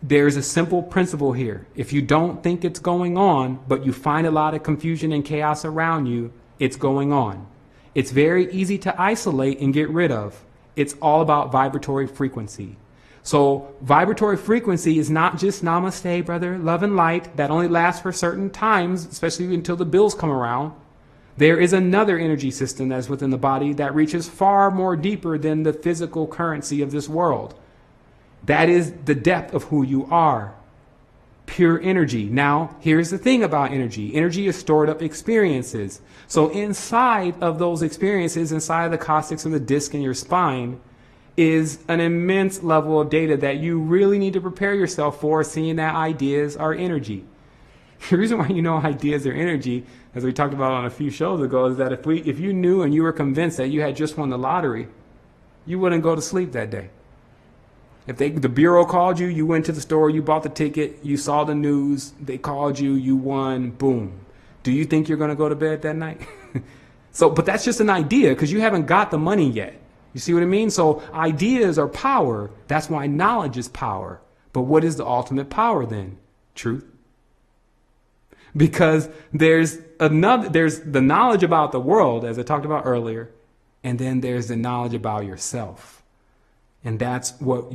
There's a simple principle here. If you don't think it's going on, but you find a lot of confusion and chaos around you, it's going on. It's very easy to isolate and get rid of. It's all about vibratory frequency. So vibratory frequency is not just namaste, brother, love and light. That only lasts for certain times, especially until the bills come around. There is another energy system that's within the body that reaches far more deeper than the physical currency of this world. That is the depth of who you are. Pure energy. Now, here's the thing about energy. Energy is stored up experiences. So inside of those experiences, inside the caustics of the disc in your spine, is an immense level of data that you really need to prepare yourself for, seeing that ideas are energy. The reason why you know ideas are energy, as we talked about on a few shows ago, is that if you knew and you were convinced that you had just won the lottery, you wouldn't go to sleep that day. If the bureau called you, you went to the store, you bought the ticket, you saw the news, they called you, you won, boom. Do you think you're going to go to bed that night? But that's just an idea because you haven't got the money yet. You see what I mean? So ideas are power. That's why knowledge is power. But what is the ultimate power then? Truth. Because there's the knowledge about the world, as I talked about earlier, and then there's the knowledge about yourself. And that's what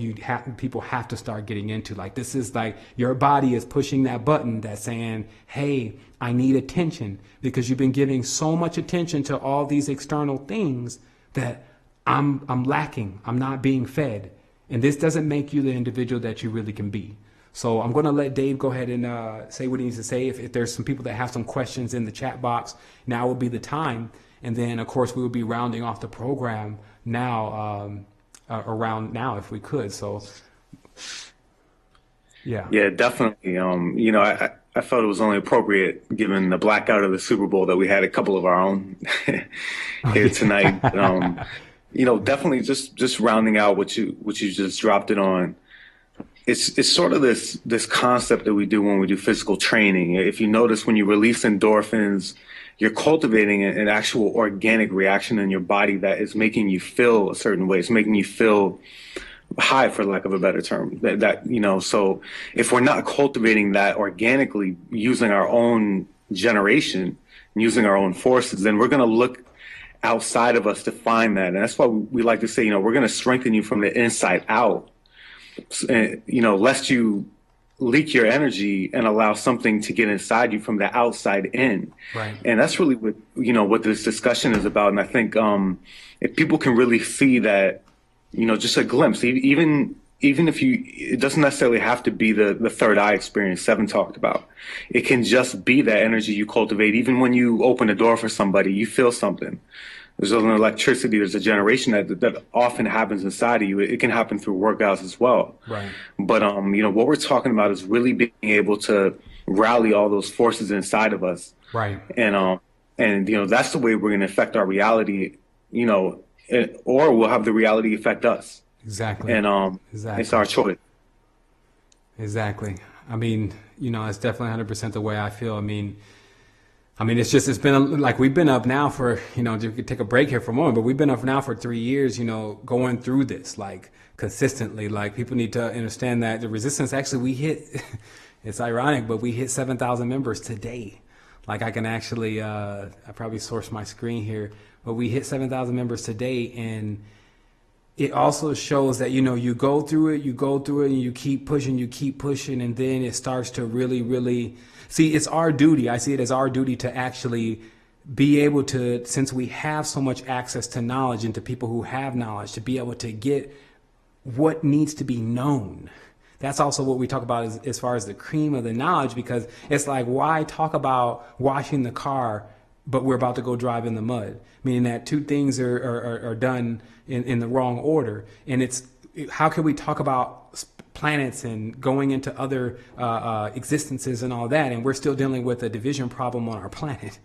people have to start getting into. Like, this is like your body is pushing that button that's saying, hey, I need attention, because you've been giving so much attention to all these external things that I'm lacking. I'm not being fed. And this doesn't make you the individual that you really can be. So I'm going to let Dave go ahead and say what he needs to say. If there's some people that have some questions in the chat box, now would be the time. And then, of course, we will be rounding off the program now, around now, if we could. So, yeah. Yeah, definitely. I felt it was only appropriate, given the blackout of the Super Bowl, that we had a couple of our own here tonight. Definitely just rounding out what you just dropped it on. It's sort of this concept that we do when we do physical training. If you notice, when you release endorphins, you're cultivating an actual organic reaction in your body that is making you feel a certain way. It's making you feel high, for lack of a better term. So if we're not cultivating that organically, using our own generation, using our own forces, then we're going to look outside of us to find that. And that's why we like to say, we're going to strengthen you from the inside out. Lest you leak your energy and allow something to get inside you from the outside in. Right. And that's really what this discussion is about. And I think if people can really see that, just a glimpse, even if it doesn't necessarily have to be the third eye experience Seven talked about. It can just be that energy you cultivate. Even when you open a door for somebody, you feel something. There's an electricity, there's a generation that often happens inside of you. It can happen through workouts as well. Right. But, what we're talking about is really being able to rally all those forces inside of us. Right. And that's the way we're going to affect our reality, or we'll have the reality affect us. Exactly. And exactly. It's our choice. Exactly. I mean, it's definitely 100% the way I feel. It's been like we've been up now for, you could take a break here for a moment, but we've been up now for 3 years, going through this like consistently. Like, people need to understand that the resistance, actually, we hit, it's ironic, but we hit 7,000 members today. Like, I can actually, I probably source my screen here, but we hit 7,000 members today. And it also shows that, you go through it, and you keep pushing, and then it starts to really, really see, it's our duty. I see it as our duty to actually be able to, since we have so much access to knowledge and to people who have knowledge, to be able to get what needs to be known. That's also what we talk about as far as the cream of the knowledge, because it's like, why talk about washing the car, but we're about to go drive in the mud? Meaning that two things are done in the wrong order. And it's, how can we talk about planets and going into other existences and all that, and we're still dealing with a division problem on our planet?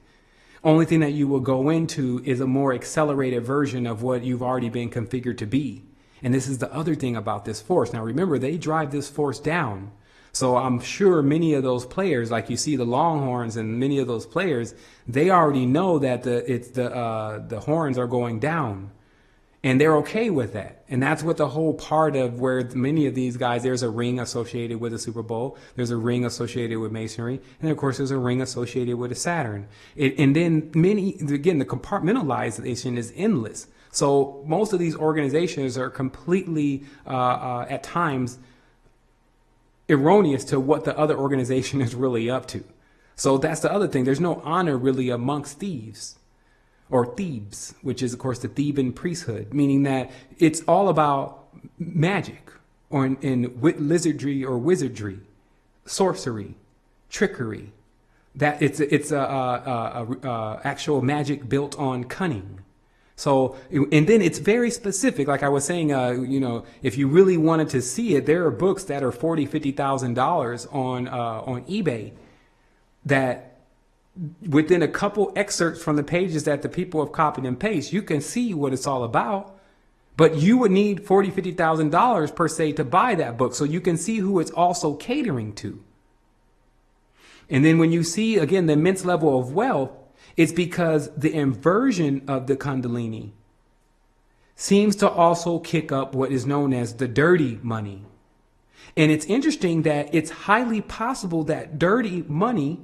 Only thing that you will go into is a more accelerated version of what you've already been configured to be. And this is the other thing about this force. Now, remember, they drive this force down. So I'm sure many of those players, like you see the Longhorns and many of those players, they already know that the horns are going down, and they're okay with that. And that's what the whole part of where many of these guys, there's a ring associated with a Super Bowl. There's a ring associated with Masonry. And of course, there's a ring associated with a Saturn. And then the compartmentalization is endless. So most of these organizations are completely, at times, erroneous to what the other organization is really up to. So that's the other thing. There's no honor really amongst thieves, or Thebes, which is, of course, the Theban priesthood, meaning that it's all about magic, or in lizardry or wizardry, sorcery, trickery. That it's actual magic built on cunning. So, and then it's very specific. Like I was saying, if you really wanted to see it, there are books that are $40,000, $50,000 on eBay that, within a couple excerpts from the pages that the people have copied and pasted, you can see what it's all about. But you would need $40,000, $50,000 per se to buy that book, so you can see who it's also catering to. And then when you see, again, the immense level of wealth, it's because the inversion of the Kundalini seems to also kick up what is known as the dirty money. And it's interesting that it's highly possible that dirty money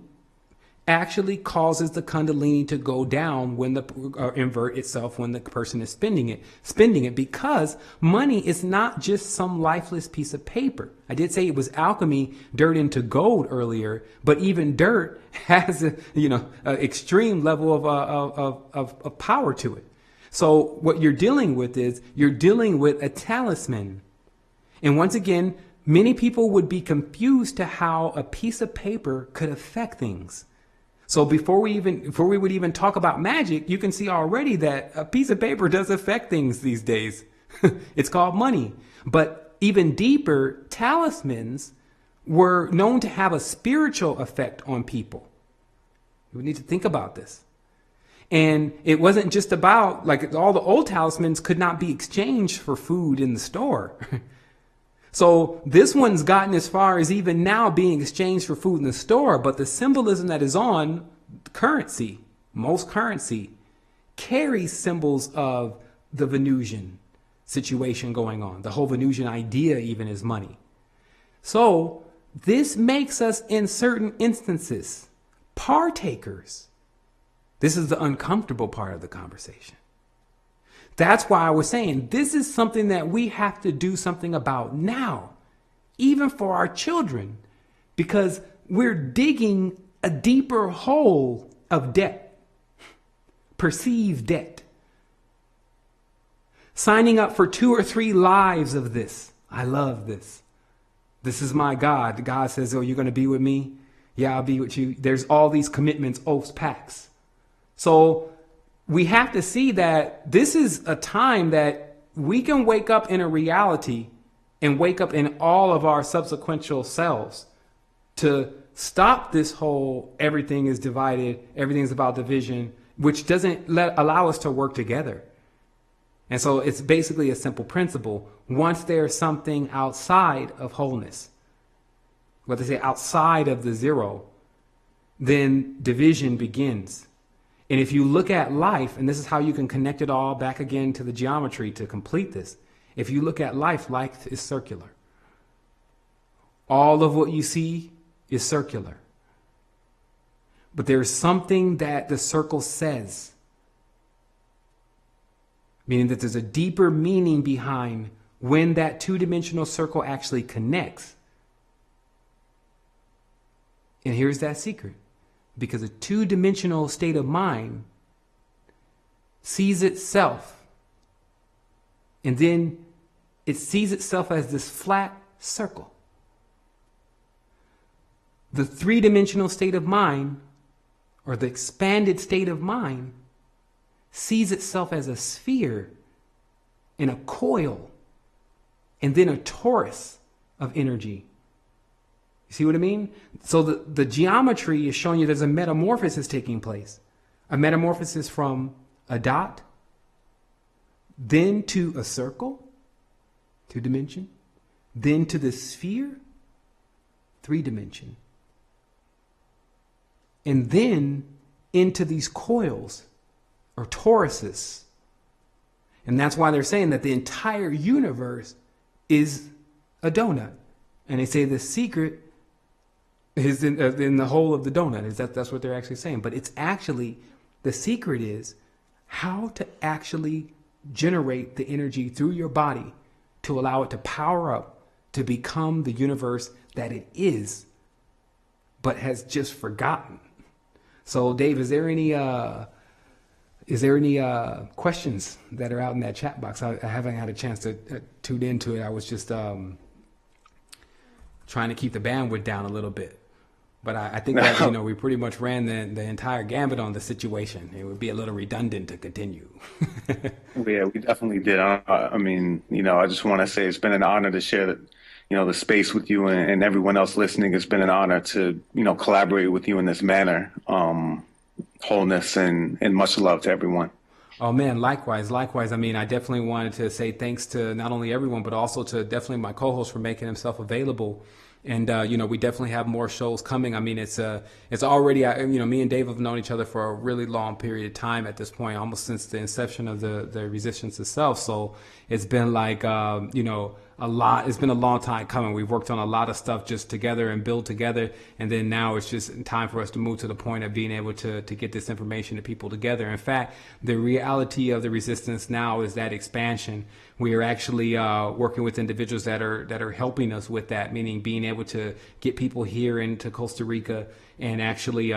actually causes the Kundalini to go down when invert itself when the person is spending it, because money is not just some lifeless piece of paper. I did say it was alchemy, dirt into gold earlier, but even dirt has an extreme level of power to it. So what you're dealing with is you're dealing with a talisman. And once again, many people would be confused to how a piece of paper could affect things. So before we would even talk about magic, you can see already that a piece of paper does affect things these days. It's called money. But even deeper, talismans were known to have a spiritual effect on people. We need to think about this. And it wasn't just about, like, all the old talismans could not be exchanged for food in the store. So this one's gotten as far as even now being exchanged for food in the store, but the symbolism that is on currency, most currency, carries symbols of the Venusian situation going on. The whole Venusian idea even is money. So this makes us, in certain instances, partakers. This is the uncomfortable part of the conversation. That's why I was saying this is something that we have to do something about now, even for our children, because we're digging a deeper hole of debt, perceived debt. Signing up for 2 or 3 lives of this. I love this. This is my God. God says, oh, you're going to be with me? Yeah, I'll be with you. There's all these commitments, oaths, pacts. So we have to see that this is a time that we can wake up in a reality and wake up in all of our subsequential selves to stop this whole everything is divided, everything's about division, which doesn't allow us to work together. And so it's basically a simple principle. Once there's something outside of wholeness, what they say, outside of the zero, then division begins. And if you look at life, and this is how you can connect it all back again to the geometry to complete this. If you look at life, life is circular. All of what you see is circular. But there's something that the circle says. meaning that there's a deeper meaning behind when that two-dimensional circle actually connects. And here's that secret. Because a two-dimensional state of mind sees itself, and then it sees itself as this flat circle. The three-dimensional state of mind, or the expanded state of mind, sees itself as a sphere and a coil and then a torus of energy. You see what I mean? So the geometry is showing you there's a metamorphosis taking place. A metamorphosis from a dot, then to a circle, 2-dimension, then to the sphere, 3-dimension, and then into these coils or toruses. And that's why they're saying that the entire universe is a donut. And they say the secret is in the whole of the donut. That's what they're actually saying. But it's actually, the secret is how to actually generate the energy through your body to allow it to power up to become the universe that it is, but has just forgotten. So, Dave, is there any questions that are out in that chat box? I haven't had a chance to tune into it. I was just trying to keep the bandwidth down a little bit. But I think that, we pretty much ran the entire gambit on the situation. It would be a little redundant to continue. Yeah, we definitely did. I mean, I just want to say it's been an honor to share that, the space with you, and everyone else listening. It's been an honor to, collaborate with you in this manner. Wholeness and much love to everyone. Oh, man, likewise. I mean, I definitely wanted to say thanks to not only everyone, but also to definitely my co-host for making himself available. And, we definitely have more shows coming. I mean, it's already, me and Dave have known each other for a really long period of time at this point, almost since the inception of the resistance itself. So it's been like, a lot. It's been a long time coming. We've worked on a lot of stuff just together and build together. And then now it's just time for us to move to the point of being able to get this information to people together. In fact, the reality of the resistance now is that expansion. We are actually working with individuals that are helping us with that, meaning being able to get people here into Costa Rica and actually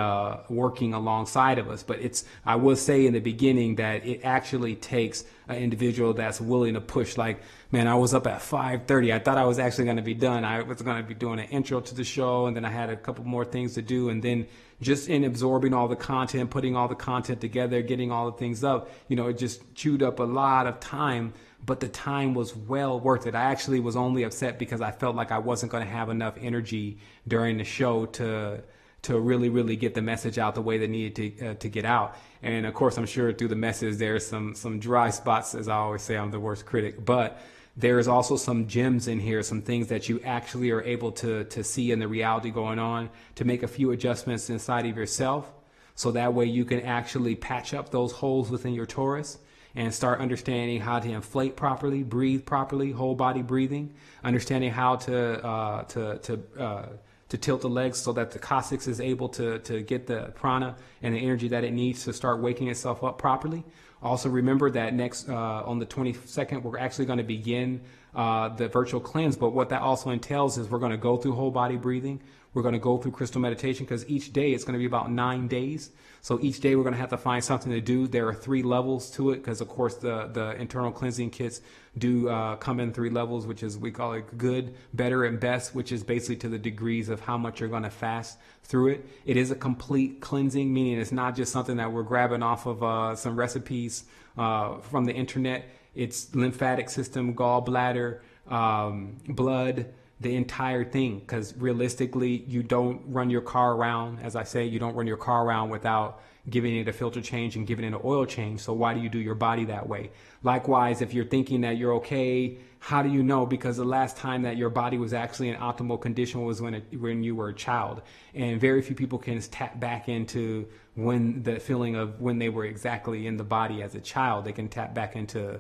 working alongside of us. But I will say in the beginning that it actually takes an individual that's willing to push. Like, man, I was up at 5:30. I thought I was actually going to be done. I was going to be doing an intro to the show, and then I had a couple more things to do. And then just in absorbing all the content, putting all the content together, getting all the things up, it just chewed up a lot of time. But the time was well worth it. I actually was only upset because I felt like I wasn't going to have enough energy during the show to really, really get the message out the way they needed to get out. And of course, I'm sure through the message, there's some dry spots. As I always say, I'm the worst critic, but there is also some gems in here, some things that you actually are able to see in the reality going on, to make a few adjustments inside of yourself. So that way you can actually patch up those holes within your torus and start understanding how to inflate properly, breathe properly, whole body breathing, understanding how to tilt the legs so that the coccyx is able to get the prana and the energy that it needs to start waking itself up properly. Also remember that next on the 22nd, we're actually going to begin the virtual cleanse. But what that also entails is we're going to go through whole body breathing. We're going to go through crystal meditation, because each day it's going to be about 9 days. So each day we're going to have to find something to do. There are 3 levels to it, because of course the internal cleansing kits do come in 3 levels, which is, we call it good, better, and best, which is basically to the degrees of how much you're going to fast through it. It is a complete cleansing, meaning it's not just something that we're grabbing off of some recipes from the internet. It's lymphatic system, gallbladder, blood, the entire thing, because realistically, you don't run your car around, as I say, you don't run your car around without giving it a filter change and giving it an oil change. So why do you do your body that way? Likewise, if you're thinking that you're okay, how do you know? Because the last time that your body was actually in optimal condition was when you were a child. And very few people can tap back into when the feeling of when they were exactly in the body as a child. They can tap back into,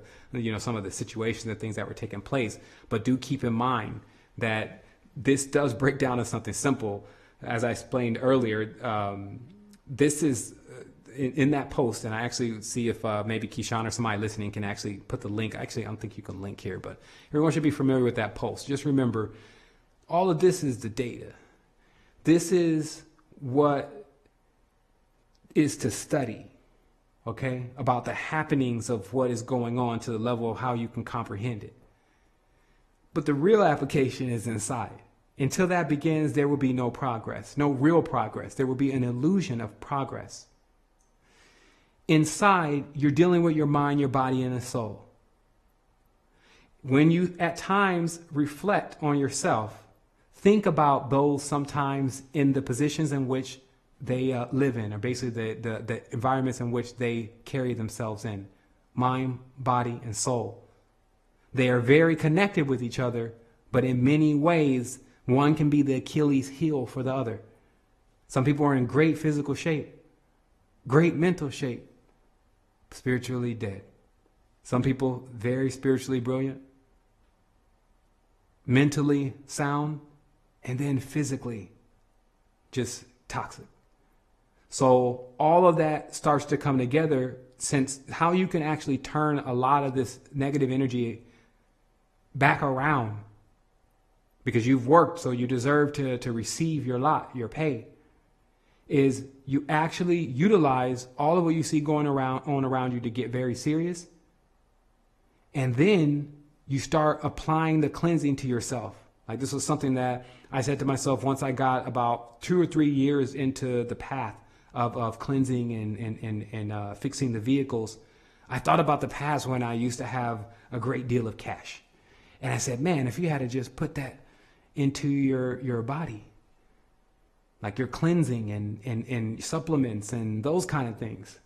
some of the situations and things that were taking place. But do keep in mind that this does break down to something simple. As I explained earlier, this is in that post, and I actually see if maybe Keyshawn or somebody listening can actually put the link. Actually, I don't think you can link here, but everyone should be familiar with that post. Just remember, all of this is the data. This is what is to study, okay, about the happenings of what is going on to the level of how you can comprehend it. But the real application is inside. Until that begins, there will be no progress, no real progress. There will be an illusion of progress. Inside, you're dealing with your mind, your body, and the soul. When you at times reflect on yourself, think about those sometimes in the positions in which they live in, or basically the environments in which they carry themselves in. Mind, body, and soul. They are very connected with each other, but in many ways, one can be the Achilles heel for the other. Some people are in great physical shape, great mental shape, spiritually dead. Some people very spiritually brilliant, mentally sound, and then physically just toxic. So all of that starts to come together, since how you can actually turn a lot of this negative energy back around, because you've worked, so you deserve to receive your lot, your pay, is you actually utilize all of what you see going around you to get very serious. And then you start applying the cleansing to yourself. Like, this was something that I said to myself once I got about 2 or 3 years into the path of cleansing and fixing the vehicles. I thought about the past when I used to have a great deal of cash. And I said, man, if you had to just put that into your body, like your cleansing and supplements and those kind of things,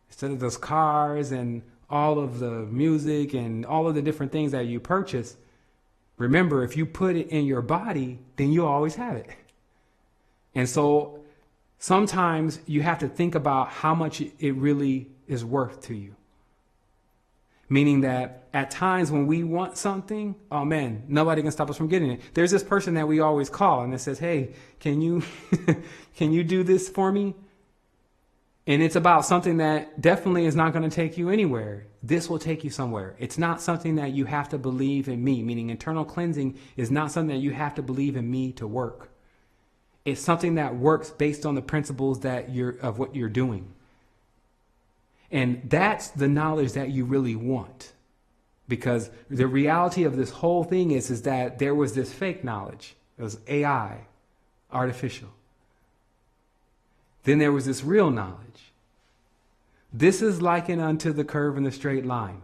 instead of those cars and all of the music and all of the different things that you purchase, remember, if you put it in your body, then you'll always have it. And so sometimes you have to think about how much it really is worth to you. Meaning that at times when we want something, oh man, nobody can stop us from getting it. There's this person that we always call and it says, hey, can you can you do this for me? And it's about something that definitely is not going to take you anywhere. This will take you somewhere. It's not something that you have to believe in me, meaning internal cleansing is not something that you have to believe in me to work. It's something that works based on the principles that of what you're doing. And that's the knowledge that you really want. Because the reality of this whole thing is that there was this fake knowledge. It was AI, artificial. Then there was this real knowledge. This is likened unto the curve and the straight line.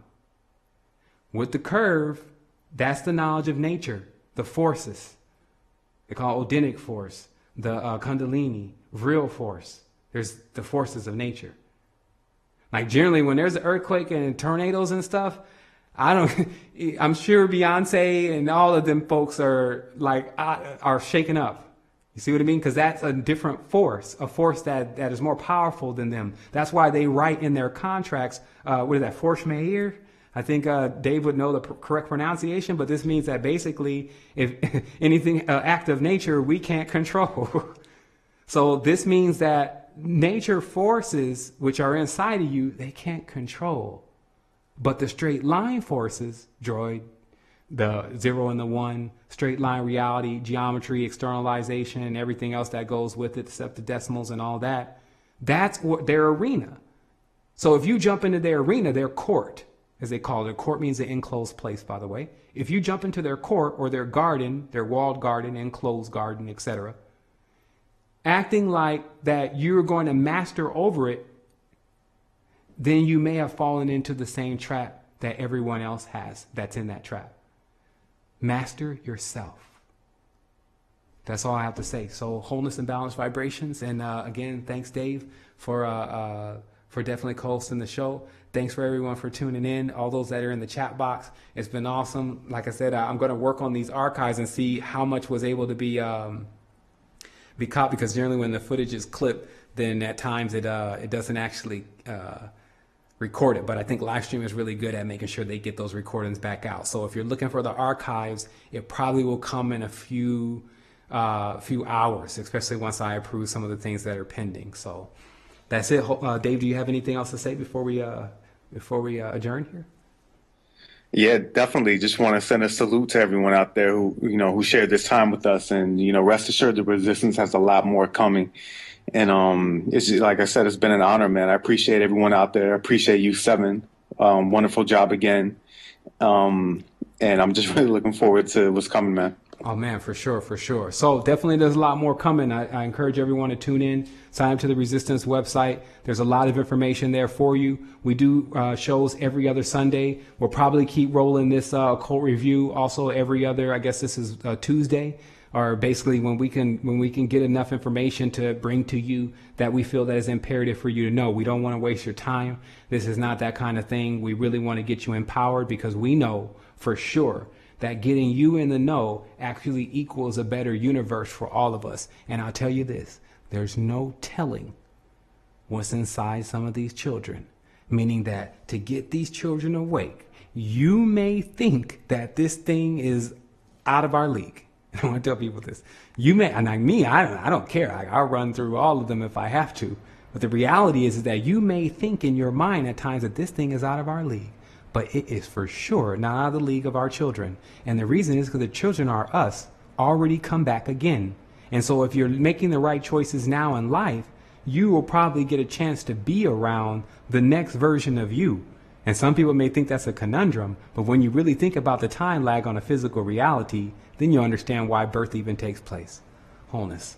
With the curve, that's the knowledge of nature, the forces. They call it Odinic force, the Kundalini, real force. There's the forces of nature. Like generally when there's an earthquake and tornadoes and stuff, I'm sure Beyonce and all of them folks are shaken up. You see what I mean? Because that's a different force, a force that is more powerful than them. That's why they write in their contracts, what is that, force majeure? I think Dave would know the correct pronunciation, but this means that basically if anything, act of nature, we can't control. So this means that nature forces, which are inside of you, they can't control. But the straight line forces, droid, the 0 and the 1, straight line reality, geometry, externalization, and everything else that goes with it, except the decimals and all that, that's what their arena. So if you jump into their arena, their court, as they call it, court means an enclosed place, by the way. If you jump into their court or their garden, their walled garden, enclosed garden, etc., acting like that you're going to master over it, then you may have fallen into the same trap that everyone else has that's in that trap. Master yourself. That's all I have to say. So wholeness and balanced vibrations. And again, thanks, Dave, for definitely hosting the show. Thanks for everyone for tuning in. All those that are in the chat box. It's been awesome. Like I said, I'm going to work on these archives and see how much was able to be caught, because generally when the footage is clipped, then at times it doesn't actually record it. But I think live stream is really good at making sure they get those recordings back out. So if you're looking for the archives, it probably will come in a few hours, especially once I approve some of the things that are pending. So That's it. Dave, do you have anything else to say before we adjourn here? Yeah, definitely. Just want to send a salute to everyone out there who shared this time with us, and rest assured the resistance has a lot more coming. And it's like I said, it's been an honor, man. I appreciate everyone out there. I appreciate you, Seven. Wonderful job again. And I'm just really looking forward to what's coming, man. Oh man, for sure, for sure. So definitely there's a lot more coming. I encourage everyone to tune in, sign up to the Resistance website. There's a lot of information there for you. We do shows every other Sunday. We'll probably keep rolling this occult review also every other, I guess this is Tuesday, or basically when we can get enough information to bring to you that we feel that is imperative for you to know. We don't want to waste your time. This is not that kind of thing. We really want to get you empowered because we know for sure that getting you in the know actually equals a better universe for all of us. And I'll tell you this, there's no telling what's inside some of these children, meaning that to get these children awake, you may think that this thing is out of our league. I want to tell people this. You may, and I don't care. I'll run through all of them if I have to. But the reality is that you may think in your mind at times that this thing is out of our league. But it is for sure not out of the league of our children. And the reason is because the children are us, already come back again. And so if you're making the right choices now in life, you will probably get a chance to be around the next version of you. And some people may think that's a conundrum, but when you really think about the time lag on a physical reality, then you understand why birth even takes place. Wholeness.